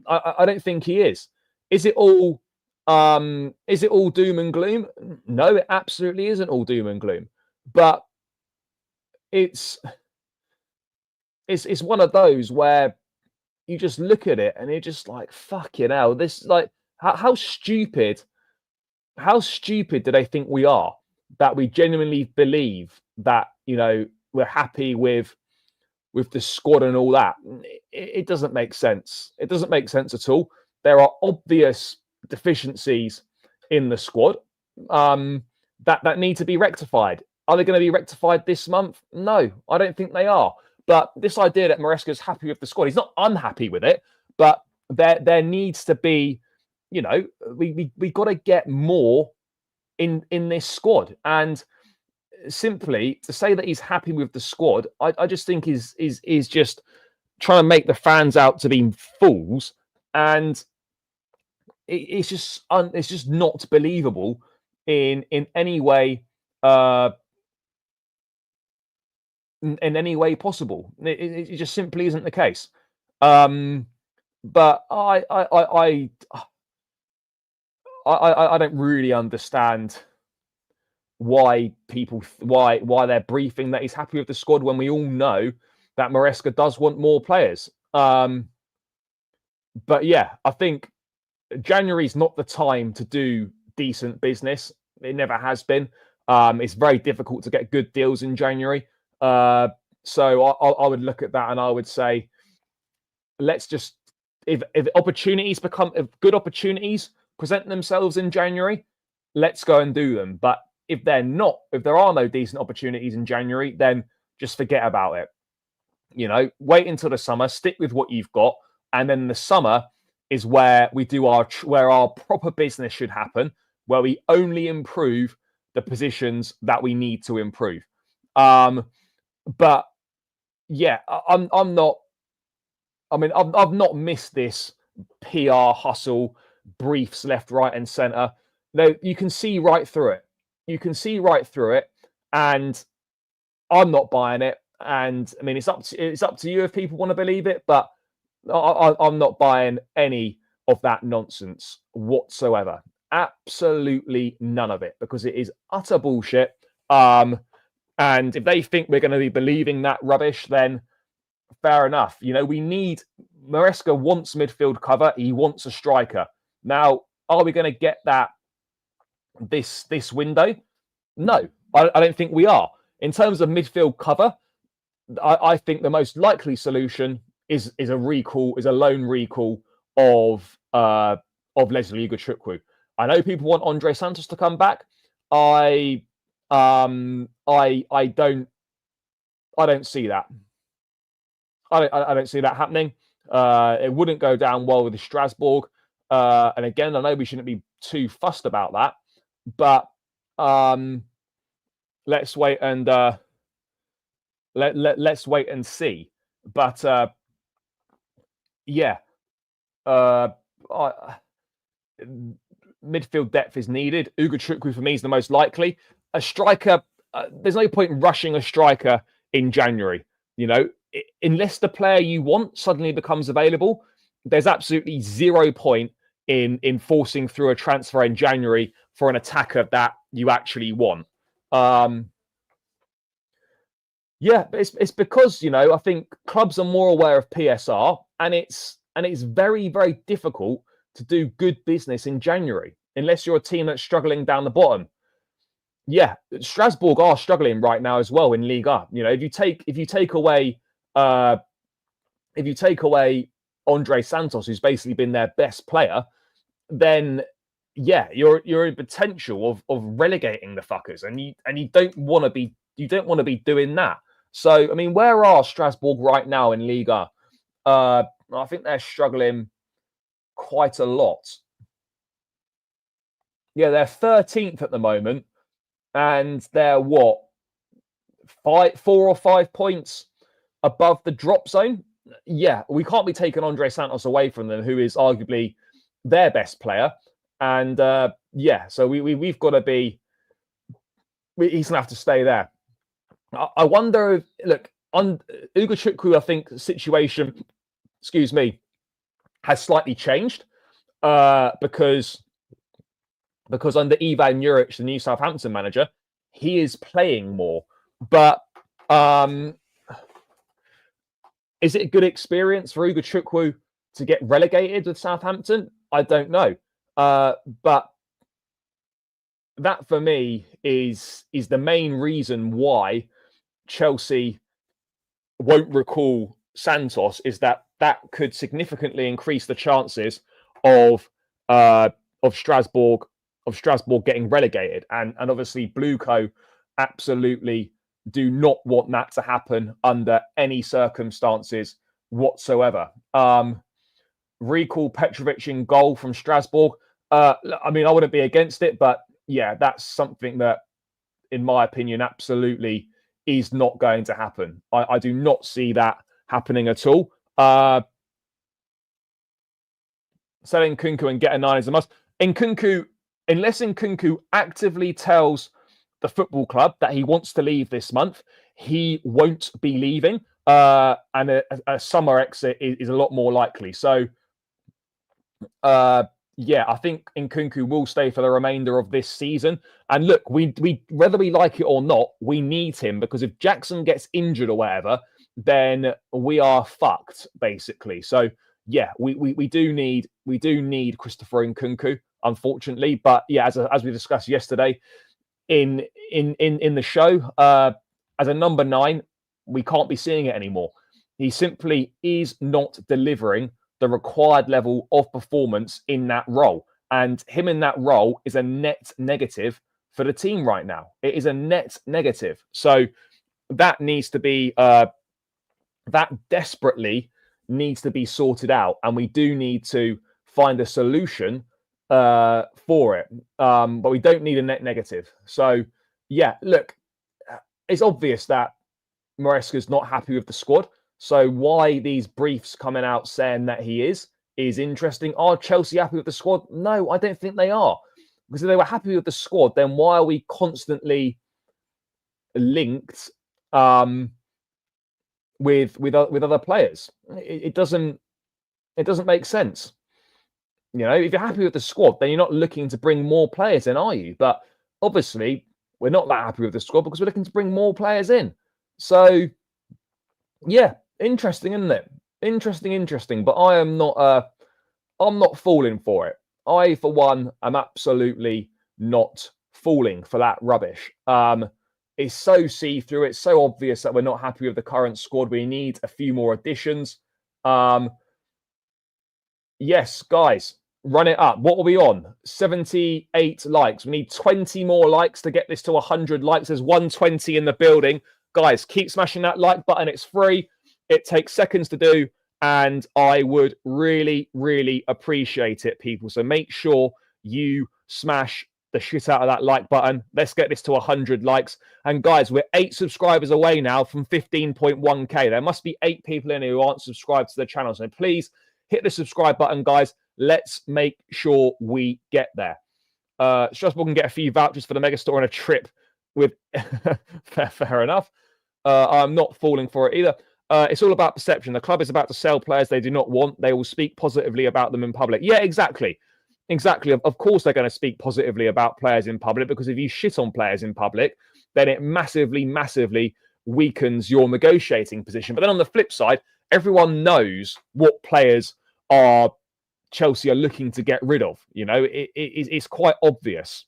I don't think he is. Is it all Is it all doom and gloom? No, it absolutely isn't all doom and gloom. But it's one of those where you just look at it and you're just like, fucking hell, this like how stupid do they think we are that we genuinely believe that, you know, we're happy with the squad and all that? It doesn't make sense. It doesn't make sense at all. There are obvious deficiencies in the squad that need to be rectified. Are they going to be rectified this month? No, I don't think they are. But this idea that Maresca is happy with the squad, he's not unhappy with it, but there needs to be, you know, we got to get more in this squad. And simply to say that he's happy with the squad, I just think is just trying to make the fans out to be fools, and it's just not believable in any way. In any way possible. It just simply isn't the case. But I don't really understand why they're briefing that he's happy with the squad when we all know that Maresca does want more players. But yeah, I think January's not the time to do decent business. It never has been. It's very difficult to get good deals in January. So I would look at that and I would say, let's just, if good opportunities present themselves in January, let's go and do them. But if there are no decent opportunities in January, then just forget about it. You know, wait until the summer, stick with what you've got, and then the summer is where we do where our proper business should happen, where we only improve the positions that we need to improve. But yeah, I'm not. I mean, I've not missed this PR hustle, briefs left, right, and center. No, you can see right through it. You can see right through it, and I'm not buying it. And I mean, it's up to you if people want to believe it, but I'm not buying any of that nonsense whatsoever. Absolutely none of it, because it is utter bullshit. And if they think we're going to be believing that rubbish, then fair enough. You know, Maresca wants midfield cover. He wants a striker. Now, are we going to get that this window? No, I don't think we are. In terms of midfield cover, I think the most likely solution is a loan recall of Leslie Ugochukwu. I know people want Andre Santos to come back. I don't see that. I don't see that happening. It wouldn't go down well with Strasbourg. And again, I know we shouldn't be too fussed about that, but let's wait and let's wait and see. But yeah, midfield depth is needed. Ugochukwu for me is the most likely. A striker, there's no point rushing a striker in January. You know, unless the player you want suddenly becomes available, there's absolutely 0 point in forcing through a transfer in January for an attacker that you actually want. Yeah, but it's because, you know, I think clubs are more aware of PSR, and it's very, very difficult to do good business in January unless you're a team that's struggling down the bottom. Yeah, Strasbourg are struggling right now as well in Liga. You know, if you take away Andre Santos, who's basically been their best player, then yeah, you're in potential of relegating the fuckers, and you don't want to be doing that. So I mean, where are Strasbourg right now in Liga? I think they're struggling quite a lot. Yeah, they're 13th at the moment, and they're what, 4 or 5 points above the drop zone. Yeah, we can't be taking Andre Santos away from them, who is arguably their best player. And yeah, so we've got to be. He's gonna have to stay there. I wonder if, look, on Ugochukwu, I think the situation, has slightly changed because because under Ivan Juric, the new Southampton manager, he is playing more. But is it a good experience for Ugo Chukwu to get relegated with Southampton? I don't know. But that for me is the main reason why Chelsea won't recall Santos, is that could significantly increase the chances of Strasbourg getting relegated, and obviously Blueco absolutely do not want that to happen under any circumstances whatsoever. Recall Petrovic in goal from Strasbourg. I mean, I wouldn't be against it, but yeah, that's something that, in my opinion, absolutely is not going to happen. I do not see that happening at all. Selling Nkunku and get a 9 is a must. Unless Nkunku actively tells the football club that he wants to leave this month, he won't be leaving. And a summer exit is a lot more likely. So, yeah, I think Nkunku will stay for the remainder of this season. And look, we whether we like it or not, we need him, because if Jackson gets injured or whatever, then we are fucked, basically. So yeah, we do need Christopher Nkunku, unfortunately. But yeah, as we discussed yesterday in the show, as a number 9, we can't be seeing it anymore. He simply is not delivering the required level of performance in that role. And him in that role is a net negative for the team right now. It is a net negative. So that needs to be, that desperately needs to be sorted out. And we do need to find a solution for it. But we don't need a net negative. So yeah, look, it's obvious that Maresca is not happy with the squad. So why these briefs coming out saying that he is interesting. Are Chelsea happy with the squad? No, I don't think they are. Because if they were happy with the squad, then why are we constantly linked with other players? It doesn't make sense. You know, if you're happy with the squad, then you're not looking to bring more players in, are you? But obviously, we're not that happy with the squad because we're looking to bring more players in. So yeah, interesting, isn't it? Interesting. But I am not. I'm not falling for it. I, for one, am absolutely not falling for that rubbish. It's so see-through. It's so obvious that we're not happy with the current squad. We need a few more additions. Yes, guys, run it up. What are we on? 78 likes. We need 20 more likes to get this to 100 likes. There's 120 in the building. Guys, keep smashing that like button. It's free. It takes seconds to do. And I would really, really appreciate it, people. So make sure you smash the shit out of that like button. Let's get this to 100 likes. And guys, we're 8 subscribers away now from 15.1k. There must be 8 people in here who aren't subscribed to the channel. So please hit the subscribe button, guys. Let's make sure we get there. Strasbourg can get a few vouchers for the Megastore and a trip with... fair enough. I'm not falling for it either. It's all about perception. The club is about to sell players they do not want. They will speak positively about them in public. Yeah, exactly. Of course they're going to speak positively about players in public, because if you shit on players in public, then it massively weakens your negotiating position. But then on the flip side, everyone knows what players Chelsea are looking to get rid of. You know, it's quite obvious.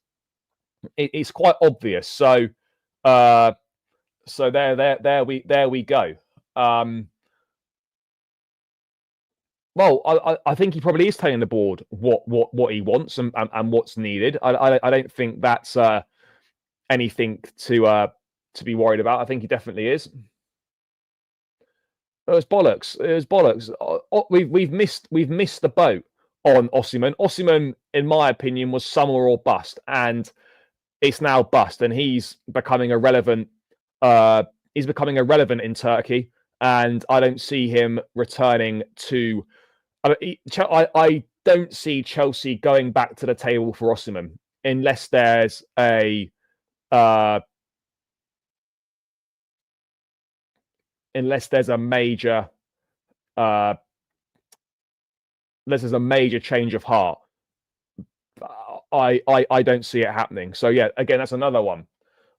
It's quite obvious. So there we go. Well, I think he probably is telling the board what he wants and what's needed. I don't think that's anything to be worried about. I think he definitely is. It was bollocks. We've missed the boat on Osimhen. Osimhen, in my opinion, was summer or bust, and it's now bust, and he's becoming irrelevant. He's becoming irrelevant in Turkey, and I don't see him returning to. I don't see Chelsea going back to the table for Osimhen unless there's a major change of heart. I don't see it happening. So yeah, again, that's another one.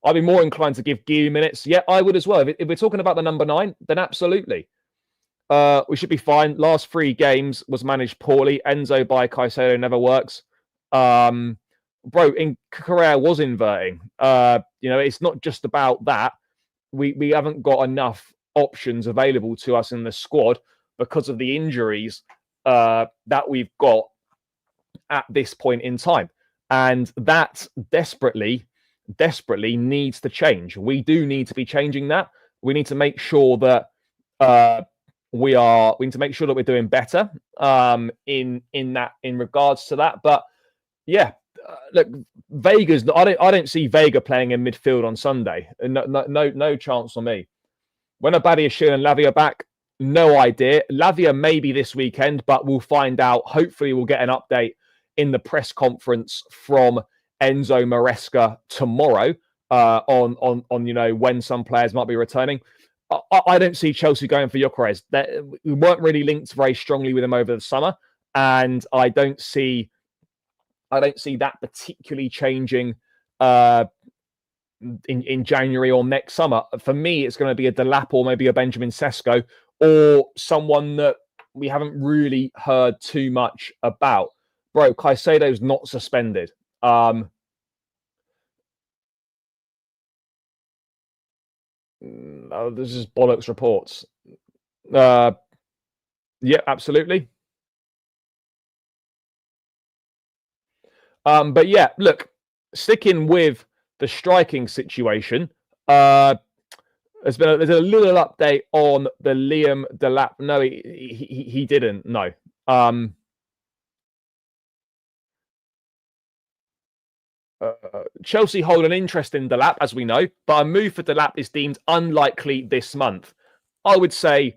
I'd be more inclined to give Gui minutes. Yeah, I would as well. If we're talking about the number 9, then absolutely. We should be fine. Last 3 games was managed poorly. Enzo by Caicedo never works. Bro, in Correa was inverting. It's not just about that. We haven't got enough options available to us in the squad because of the injuries that we've got at this point in time. And that desperately needs to change. We do need to be changing that. We need to make sure that we need to make sure that we're doing better in regards to that. But yeah, look, Vega's. I don't see Vega playing in midfield on Sunday. No chance for me. When are Badiashile and Lavia back? No idea. Lavia maybe this weekend, but we'll find out. Hopefully, we'll get an update in the press conference from Enzo Maresca tomorrow on when some players might be returning. I don't see Chelsea going for Gyökeres. We weren't really linked very strongly with him over the summer, and I don't see that particularly changing in January or next summer. For me, it's going to be a Delap or maybe a Benjamin Sesko or someone that we haven't really heard too much about. Bro, Caicedo's not suspended. This is bollocks reports. Yeah, absolutely. But yeah, look, sticking with the striking situation, there's a little update on the Liam Delap. No, he didn't. No. Chelsea hold an interest in Delap, as we know, but a move for Delap is deemed unlikely this month. I would say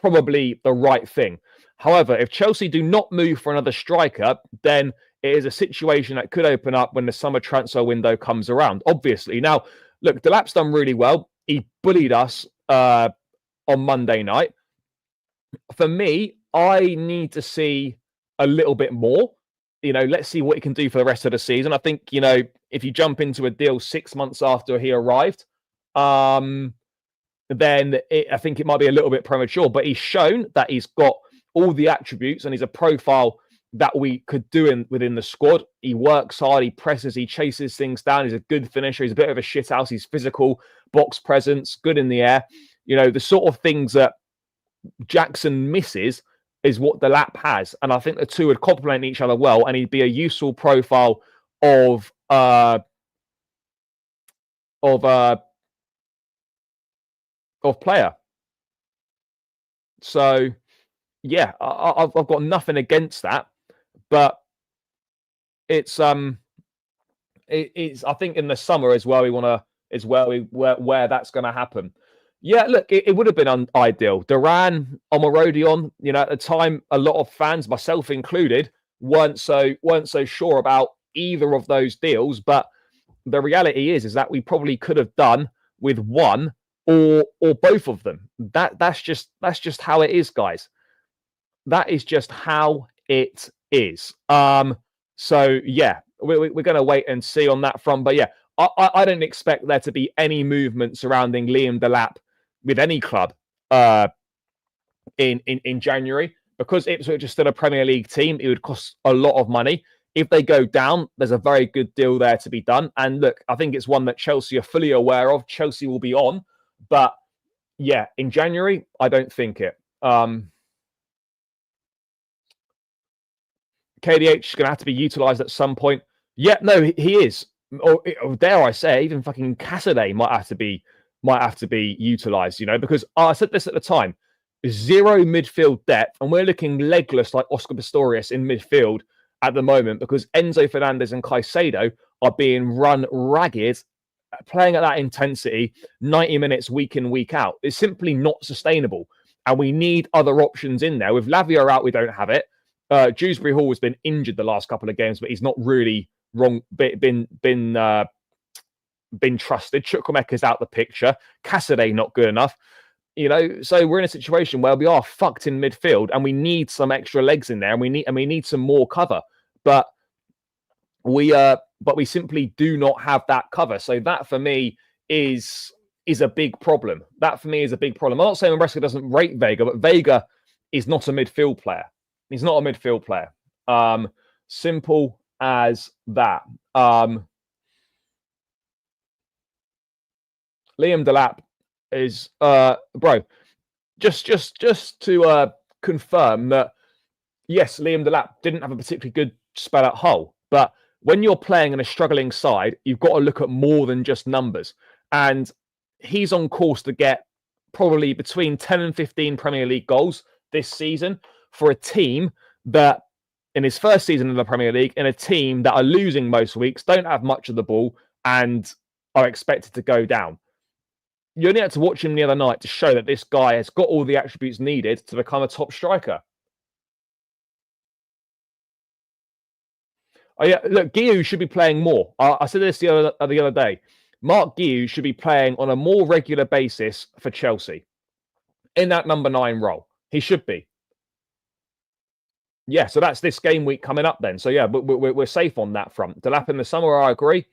probably the right thing. However, if Chelsea do not move for another striker, then it is a situation that could open up when the summer transfer window comes around, obviously. Now, look, Delap's done really well. He bullied us on Monday night. For me, I need to see a little bit more. Let's see what he can do for the rest of the season. I think, if you jump into a deal 6 months after he arrived, then I think it might be a little bit premature. But he's shown that he's got all the attributes and he's a profile that we could do within the squad. He works hard, he presses, he chases things down. He's a good finisher. He's a bit of a shithouse. He's physical, box presence, good in the air. The sort of things that Jackson misses is what Delap has, and I think the two would complement each other well, and he'd be a useful profile of player. So yeah, I've got nothing against that, but it's I think in the summer is where we want to where that's going to happen. Yeah, look, it would have been ideal. Duran, Omarodion, at the time, a lot of fans, myself included, weren't so sure about either of those deals. But the reality is that we probably could have done with one or both of them. That's just how it is, guys. That is just how it is. So yeah, we're going to wait and see on that front. But yeah, I don't expect there to be any movement surrounding Liam Delap with any club in January, because Ipswich is still a Premier League team. It would cost a lot of money. If they go down, there's a very good deal there to be done. And look, I think it's one that Chelsea are fully aware of. Chelsea will be on. But yeah, in January, I don't think it. KDH is going to have to be utilised at some point. Yeah, no, he is. Or dare I say, even fucking Cassidy might have to be utilised, because I said this at the time, 0 midfield depth, and we're looking legless like Oscar Pistorius in midfield at the moment because Enzo Fernandez and Caicedo are being run ragged, playing at that intensity, 90 minutes week in, week out. It's simply not sustainable, and we need other options in there. With Lavia out, we don't have it. Dewsbury Hall has been injured the last couple of games, but he's not really been trusted. Chukwuemeka's out the picture. Cassidy not good enough. So we're in a situation where we are fucked in midfield, and we need some extra legs in there, and we need some more cover. But but we simply do not have that cover. So that for me is a big problem. That for me is a big problem. I'm not saying Maresca doesn't rate Vega, but Vega is not a midfield player. He's not a midfield player. Simple as that. Liam Delap is bro. Just to confirm that yes, Liam Delap didn't have a particularly good spell at Hull, but when you're playing in a struggling side, you've got to look at more than just numbers. And he's on course to get probably between 10 and 15 Premier League goals this season for a team that, in his first season in the Premier League, in a team that are losing most weeks, don't have much of the ball, and are expected to go down. You only had to watch him the other night to show that this guy has got all the attributes needed to become a top striker. Oh yeah, look, Guiu should be playing more. I said this the other day. Mark Guiu should be playing on a more regular basis for Chelsea in that number 9 role. He should be. Yeah, so that's this game week coming up then. So yeah, we're safe on that front. Delap in the summer, I agree.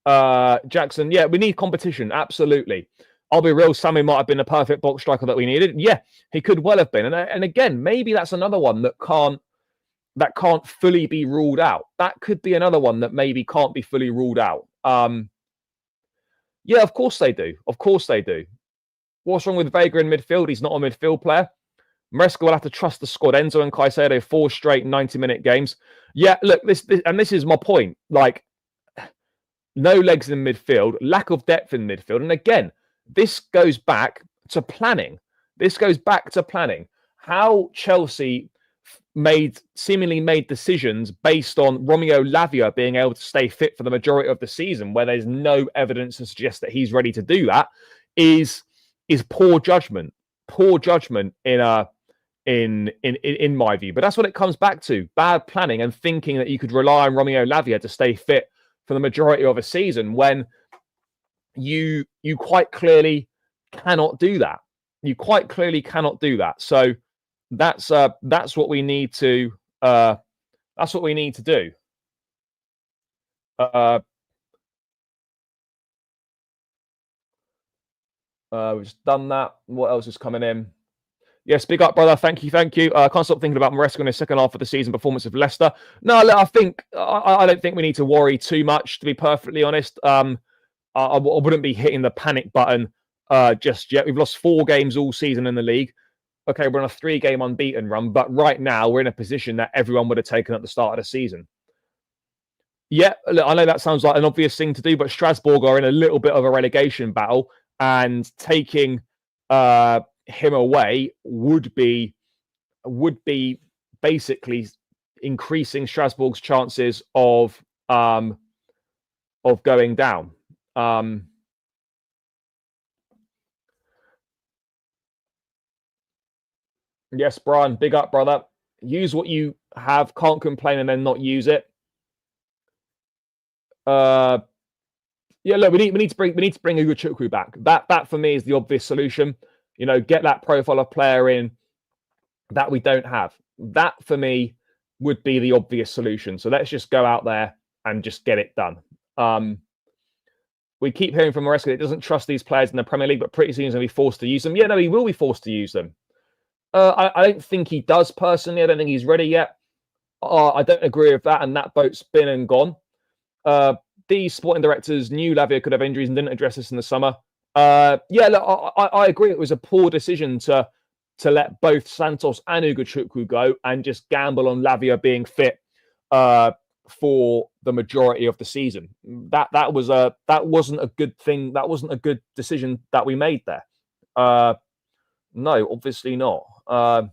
Jackson, yeah, we need competition, absolutely. I'll be real, Sammy might have been a perfect box striker that we needed. Yeah, he could well have been. And again, maybe that's another one that can't fully be ruled out. That could be another one that maybe can't be fully ruled out. Yeah, of course they do. Of course they do. What's wrong with Vega in midfield? He's not a midfield player. Maresca will have to trust the squad. Enzo and Caicedo, 4 straight 90-minute games. Yeah, look, this is my point. Like, no legs in midfield, lack of depth in midfield. And again, this goes back to planning. How Chelsea seemingly made decisions based on Romeo Lavia being able to stay fit for the majority of the season, where there's no evidence to suggest that he's ready to do that, is poor judgment. Poor judgment in my view. But that's what it comes back to: bad planning and thinking that you could rely on Romeo Lavia to stay fit for the majority of a season when you quite clearly cannot do that. You quite clearly cannot do that. So that's what we need to do. We've just done that. What else is coming in? Yes, big up, brother. Thank you. I can't stop thinking about Maresca in the second half of the season performance of Leicester. No, I don't think we need to worry too much, to be perfectly honest. I wouldn't be hitting the panic button just yet. We've lost 4 games all season in the league. Okay, we're on a 3-game unbeaten run, but right now we're in a position that everyone would have taken at the start of the season. Yeah, look, I know that sounds like an obvious thing to do, but Strasbourg are in a little bit of a relegation battle, and taking him away would be basically increasing Strasbourg's chances of going down. Yes, Brian, big up, brother. Use what you have, can't complain and then not use it. Yeah, look, we need to bring Ugo Chukwu back. That for me is the obvious solution. You know, get that profile of player in that we don't have. That for me would be the obvious solution. So let's just go out there and just get it done. We keep hearing from Maresca that he doesn't trust these players in the Premier League, but pretty soon he's going to be forced to use them. Yeah, no, he will be forced to use them. I don't think he does personally. I don't think he's ready yet. I don't agree with that, and that boat's been and gone. These sporting directors knew Lavia could have injuries and didn't address this in the summer. Yeah, look, I agree. It was a poor decision to let both Santos and Ugo Chukwu go and just gamble on Lavia being fit for the majority of the season. That wasn't a good thing. That wasn't a good decision that we made there. No, obviously not. A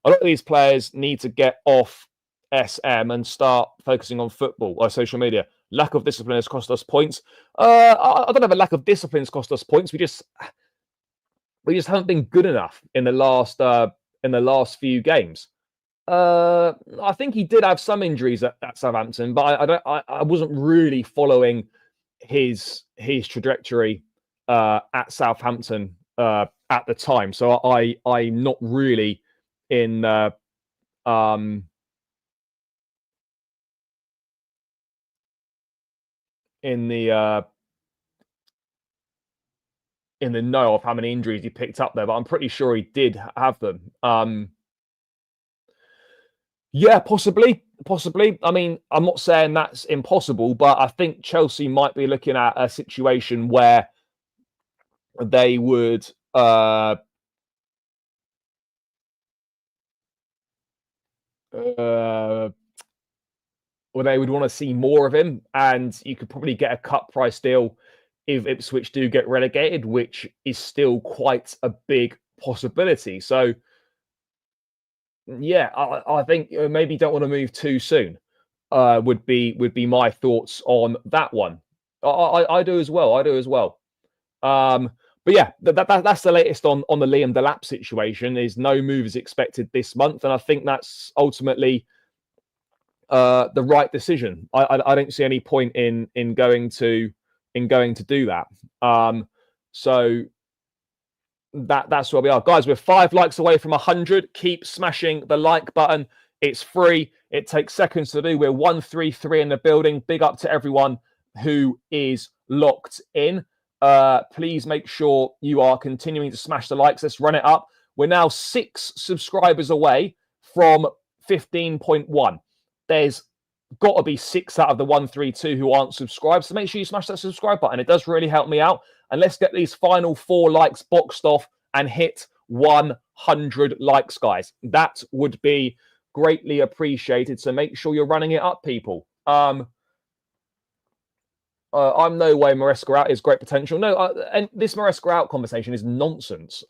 lot of these players need to get off SM and start focusing on football or social media. Lack of discipline has cost us points. I don't have a lack of discipline has cost us points. We just haven't been good enough in the last few games. I think he did have some injuries at Southampton, but I wasn't really following his trajectory at Southampton at the time, so I'm not really in in the know of how many injuries he picked up there, but I'm pretty sure he did have them. Yeah, possibly. I mean, I'm not saying that's impossible, but I think Chelsea might be looking at a situation where they would or they would want to see more of him, and you could probably get a cut price deal if Ipswich do get relegated, which is still quite a big possibility. So, yeah, I think maybe don't want to move too soon. Would be my thoughts on that one. I do as well. I do as well. But yeah, that's the latest on the Liam Delap situation. Is no move is expected this month, and I think that's ultimately the right decision. I don't see any point in going to do that. So that's where we are, guys. We're 5 likes away from 100. Keep smashing the like button. It's free. It takes seconds to do. We're 133 in the building. Big up to everyone who is locked in. Please make sure you are continuing to smash the likes. Let's run it up. We're now 6 subscribers away from 15.1. There's got to be 6 out of the 132 who aren't subscribed. So make sure you smash that subscribe button. It does really help me out. And let's get these final 4 likes boxed off and hit 100 likes, guys. That would be greatly appreciated. So make sure you're running it up, people. I'm no way Maresca out is great potential. No, and this Maresca out conversation is nonsense.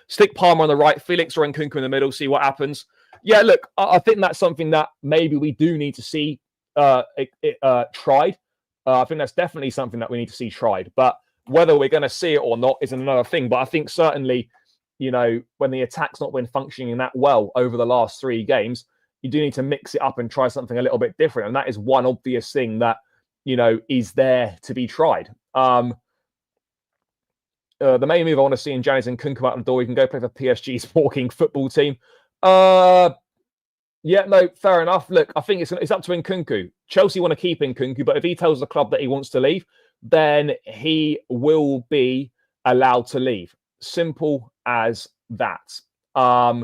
Stick Palmer on the right, Felix or Nkunku in the middle, see what happens. Yeah, look, I think that's something that maybe we do need to see tried. I think that's definitely something that we need to see tried. But whether we're going to see it or not is another thing. But I think certainly, you know, when the attack's not been functioning that well over the last 3 games, you do need to mix it up and try something a little bit different. And that is one obvious thing that, you know, is there to be tried. The main move I want to see in Janis and Nkunku out the door. You can go play for PSG's walking football team. Yeah, no, fair enough. Look, I think it's up to Nkunku. Chelsea want to keep Nkunku, but if he tells the club that he wants to leave, then he will be allowed to leave. Simple as that. I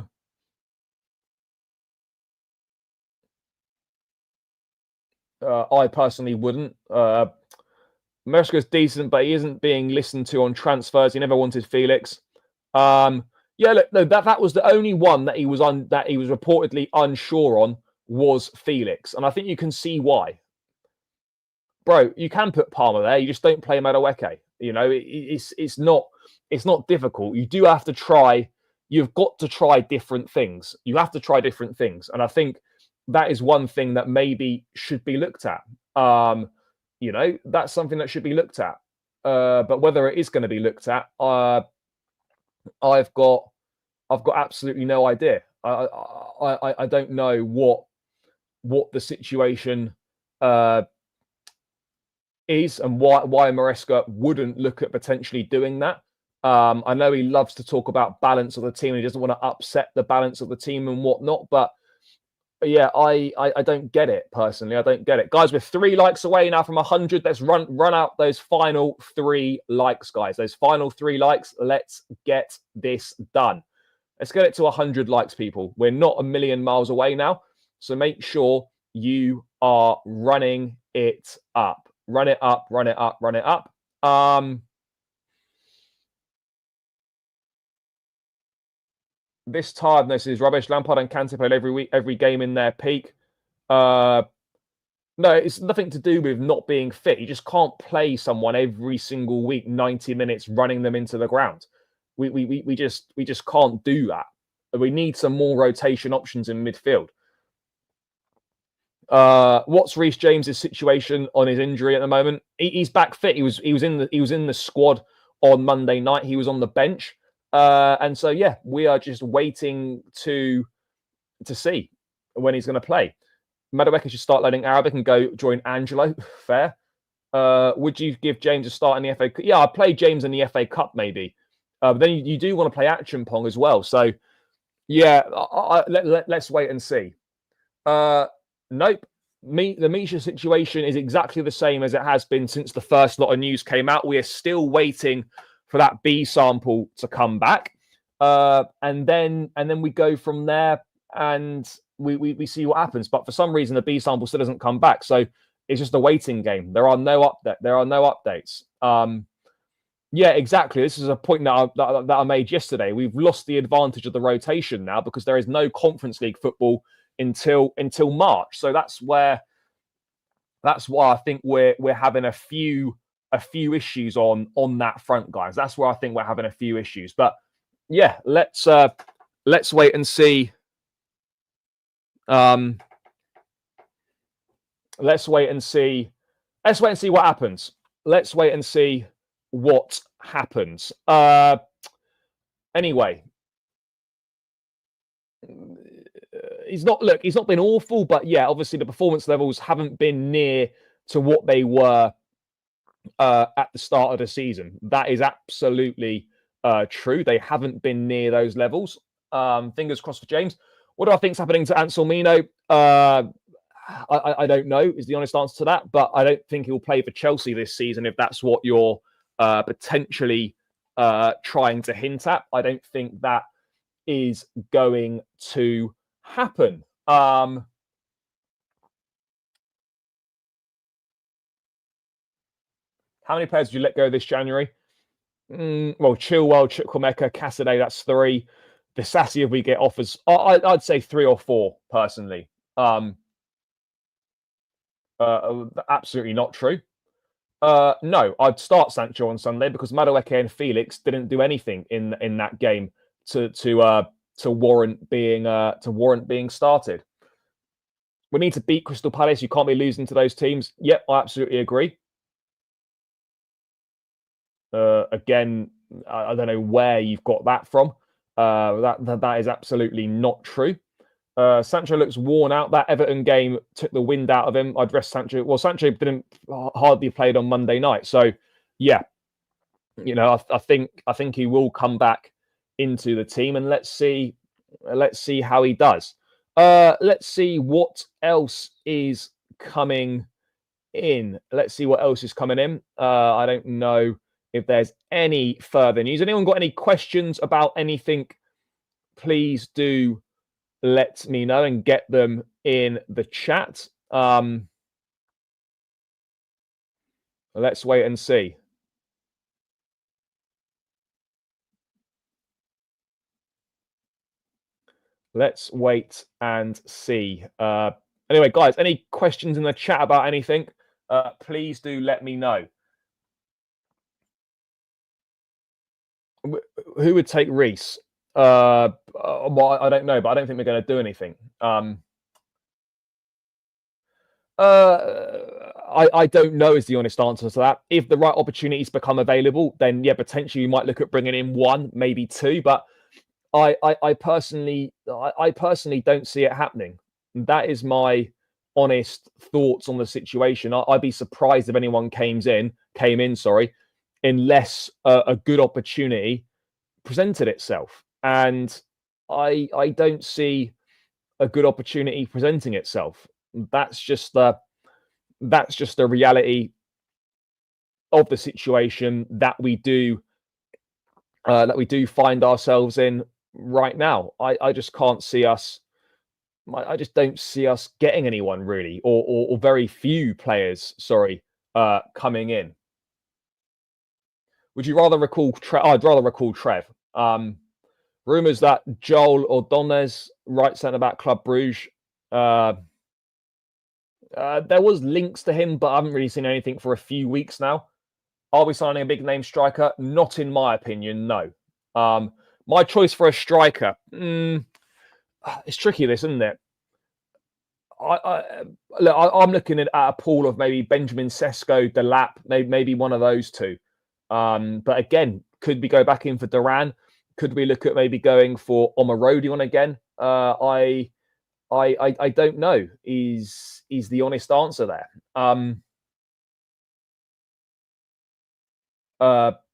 personally wouldn't. Maresca's decent, but he isn't being listened to on transfers. He never wanted Felix. Yeah, look, no, that was the only one that he was reportedly unsure on was Felix, and I think you can see why. Bro, you can put Palmer there. You just don't play Madueke. You know, it's not difficult. You do have to try. You've got to try different things. You have to try different things, and I think that is one thing that maybe should be looked at. You know, that's something that should be looked at. But whether it is going to be looked at, I've got absolutely no idea. I don't know what the situation is and why Maresca wouldn't look at potentially doing that. I know he loves to talk about balance of the team. He doesn't want to upset the balance of the team and whatnot. But yeah, I don't get it personally. I don't get it, guys. We're 3 likes away now from 100. Let's run out those final 3 likes, guys. Those final 3 likes. Let's get this done. Let's get it to 100 likes, people. We're not a million miles away now, so make sure you are running it up. Run it up. Run it up. Run it up. This tiredness is rubbish. Lampard and Kante played every game in their peak. No, it's nothing to do with not being fit. You just can't play someone every single week, 90 minutes, running them into the ground. We just can't do that. We need some more rotation options in midfield. What's Reece James's situation on his injury at the moment? He's back fit. He was in the squad on Monday night. He was on the bench. And so, yeah, we are just waiting to see when he's going to play. Madueke should start learning Arabic and go join Angelo. Fair. Would you give James a start in the FA Cup? Yeah, I'd play James in the FA Cup maybe. But then you do want to play Action Pong as well. So, yeah, let's wait and see. Nope. the Misha situation is exactly the same as it has been since the first lot of news came out. We are still waiting for that B sample to come back, and then we go from there, and we see what happens. But for some reason, the B sample still doesn't come back, so it's just a waiting game. There are no updates. Yeah, exactly. This is a point that I made yesterday. We've lost the advantage of the rotation now because there is no Conference League football until March. So that's why I think we're having a few issues on that front, guys. That's where I think we're having a few issues. But yeah, let's wait and see. Let's wait and see what happens. Let's wait and see what happens. Anyway, he's not been awful, but yeah, obviously the performance levels haven't been near to what they were at the start of the season. That is absolutely true. They haven't been near those levels. Fingers crossed for James. What do I think is happening to Anselmino? I don't know is the honest answer to that, but I don't think he'll play for Chelsea this season if that's what you're potentially trying to hint at. I don't think that is going to happen. How many players did you let go this January? Well, Chilwell, Chukwuemeka, Cassidy, that's 3. Disasi, if we get offers, I'd say 3 or 4 personally. Absolutely not true. No, I'd start Sancho on Sunday because Madueke and Felix didn't do anything in that game to warrant being started. We need to beat Crystal Palace. You can't be losing to those teams. Yep, I absolutely agree. Again, I don't know where you've got that from. That is absolutely not true. Sancho looks worn out. That Everton game took the wind out of him. I'd rest Sancho. Well, Sancho didn't hardly played on Monday night. So, yeah, I think he will come back into the team, and let's see how he does. Let's see what else is coming in. Let's see what else is coming in. I don't know if there's any further news. Anyone got any questions about anything? Please do let me know and get them in the chat. Let's wait and see. Let's wait and see. Anyway, guys, any questions in the chat about anything? Please do let me know. Who would take Reece? Well, I don't know, but I don't think we're going to do anything. I don't know is the honest answer to that. If the right opportunities become available, then yeah, potentially you might look at bringing in 1, maybe 2. But I personally don't see it happening. That is my honest thoughts on the situation. I'd be surprised if anyone came in, unless a good opportunity presented itself. And I don't see a good opportunity presenting itself. That's just the reality of the situation that we do find ourselves in right now. I just can't see us. I just don't see us getting anyone really, or very few players. Coming in. Would you rather recall Trev? I'd rather recall Trev. Rumours that Joel Ordonez, right centre back, Club Brugge. There was links to him, but I haven't really seen anything for a few weeks now. Are we signing a big name striker? Not in my opinion, no. My choice for a striker, it's tricky, this, isn't it? I'm looking at a pool of maybe Benjamin Sesko, Delap, maybe one of those 2. But again, could we go back in for Duran? Could we look at maybe going for Omarodion again? I don't know. Is the honest answer there?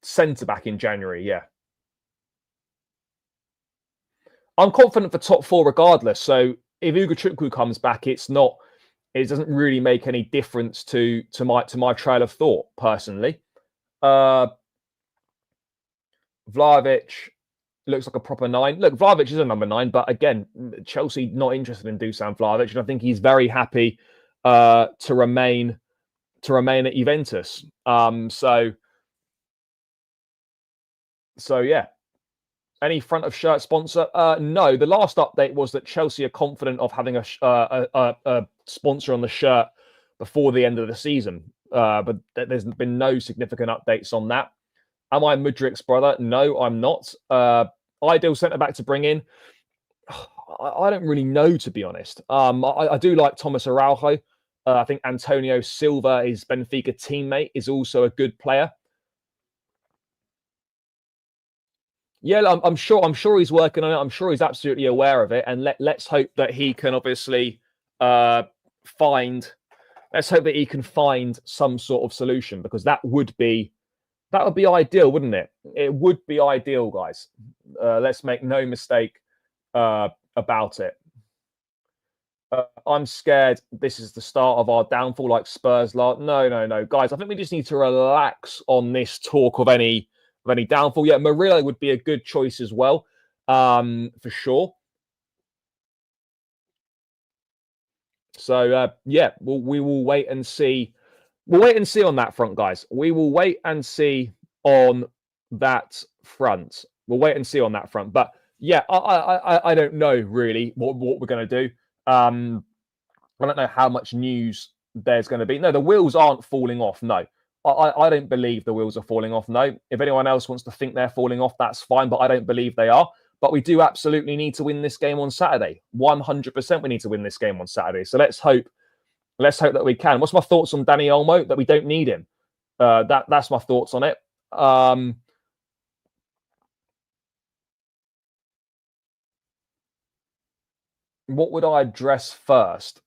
Centre back in January, yeah. I'm confident for top 4 regardless. So if Ugochukwu comes back, it's not it doesn't really make any difference to my trail of thought personally. Vlahovic looks like a proper 9. Look, Vlahovic is a number 9, but again, Chelsea not interested in Dusan Vlahovic, and I think he's very happy to remain at Juventus. So yeah. Any front of shirt sponsor? No. The last update was that Chelsea are confident of having a sponsor on the shirt before the end of the season. But there's been no significant updates on that. Am I Mudrik's brother? No, I'm not. Ideal centre back to bring in? I don't really know, to be honest. I do like Thomas Araujo. I think Antonio Silva, his Benfica teammate, is also a good player. Yeah, I'm sure he's working on it. I'm sure he's absolutely aware of it. And let's hope that he can obviously find some sort of solution, because that would be ideal, wouldn't it? It would be ideal, guys. Let's make no mistake about it. I'm scared this is the start of our downfall, like Spurs. No, guys. I think we just need to relax on this talk of any downfall. Yeah, Murillo would be a good choice as well, for sure. So yeah, we will wait and see. We'll wait and see on that front, guys. We will wait and see on that front. We'll wait and see on that front. But yeah, I don't know really what we're going to do. I don't know how much news there's going to be. No, the wheels aren't falling off. No. I don't believe the wheels are falling off. No. If anyone else wants to think they're falling off, that's fine. But I don't believe they are. But we do absolutely need to win this game on Saturday. 100% we need to win this game on Saturday. So let's hope that we can. What's my thoughts on Dani Olmo? That we don't need him. That's my thoughts on it. What would I address first?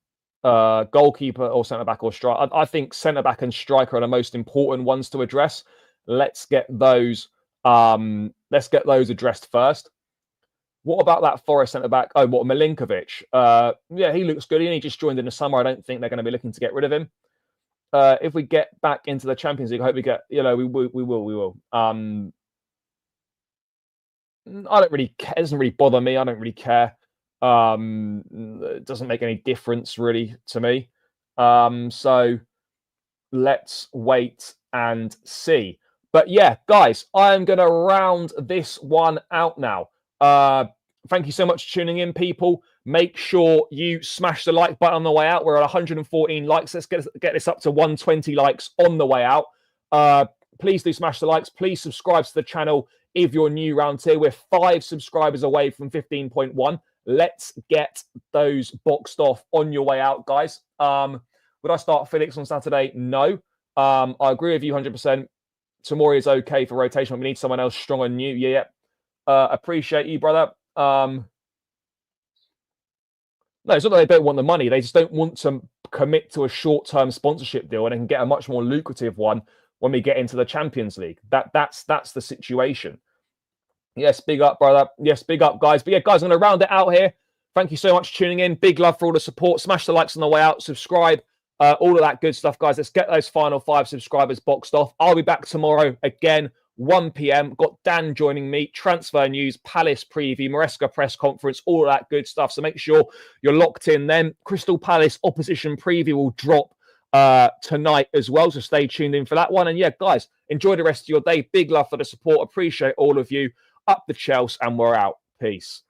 Goalkeeper or centre back or striker? I think centre back and striker are the most important ones to address. Let's get those addressed first. What about that Forest centre back? Oh, what, Milinkovic? Yeah, he looks good. He only just joined in the summer. I don't think they're going to be looking to get rid of him. If we get back into the Champions League, I hope we get. We will. I don't really care. It doesn't really bother me. I don't really care. It doesn't make any difference really to me. So let's wait and see. But yeah, guys, I am going to round this one out now. Thank you so much for tuning in, people. Make sure you smash the like button on the way out. We're at 114 likes. Let's get this up to 120 likes on the way out. Please do smash the likes. Please subscribe to the channel if you're new around here. We're 5 subscribers away from 15.1. Let's get those boxed off on your way out, guys. Would I start Felix on Saturday? No. I agree with you 100%. Tomori is okay for rotation, but we need someone else strong and new. Yeah. Appreciate you, brother. No, it's not that they don't want the money. They just don't want to commit to a short-term sponsorship deal, and they can get a much more lucrative one when we get into the Champions League. That's the situation. Yes, big up, brother. Yes, big up, guys. But yeah, guys, I'm going to round it out here. Thank you so much for tuning in. Big love for all the support. Smash the likes on the way out. Subscribe. All of that good stuff, guys. Let's get those final 5 subscribers boxed off. I'll be back tomorrow again, 1 p.m. Got Dan joining me. Transfer news, Palace preview, Maresca press conference, all of that good stuff. So make sure you're locked in then. Crystal Palace opposition preview will drop tonight as well. So stay tuned in for that one. And yeah, guys, enjoy the rest of your day. Big love for the support. Appreciate all of you. Up the Chelsea, and we're out. Peace.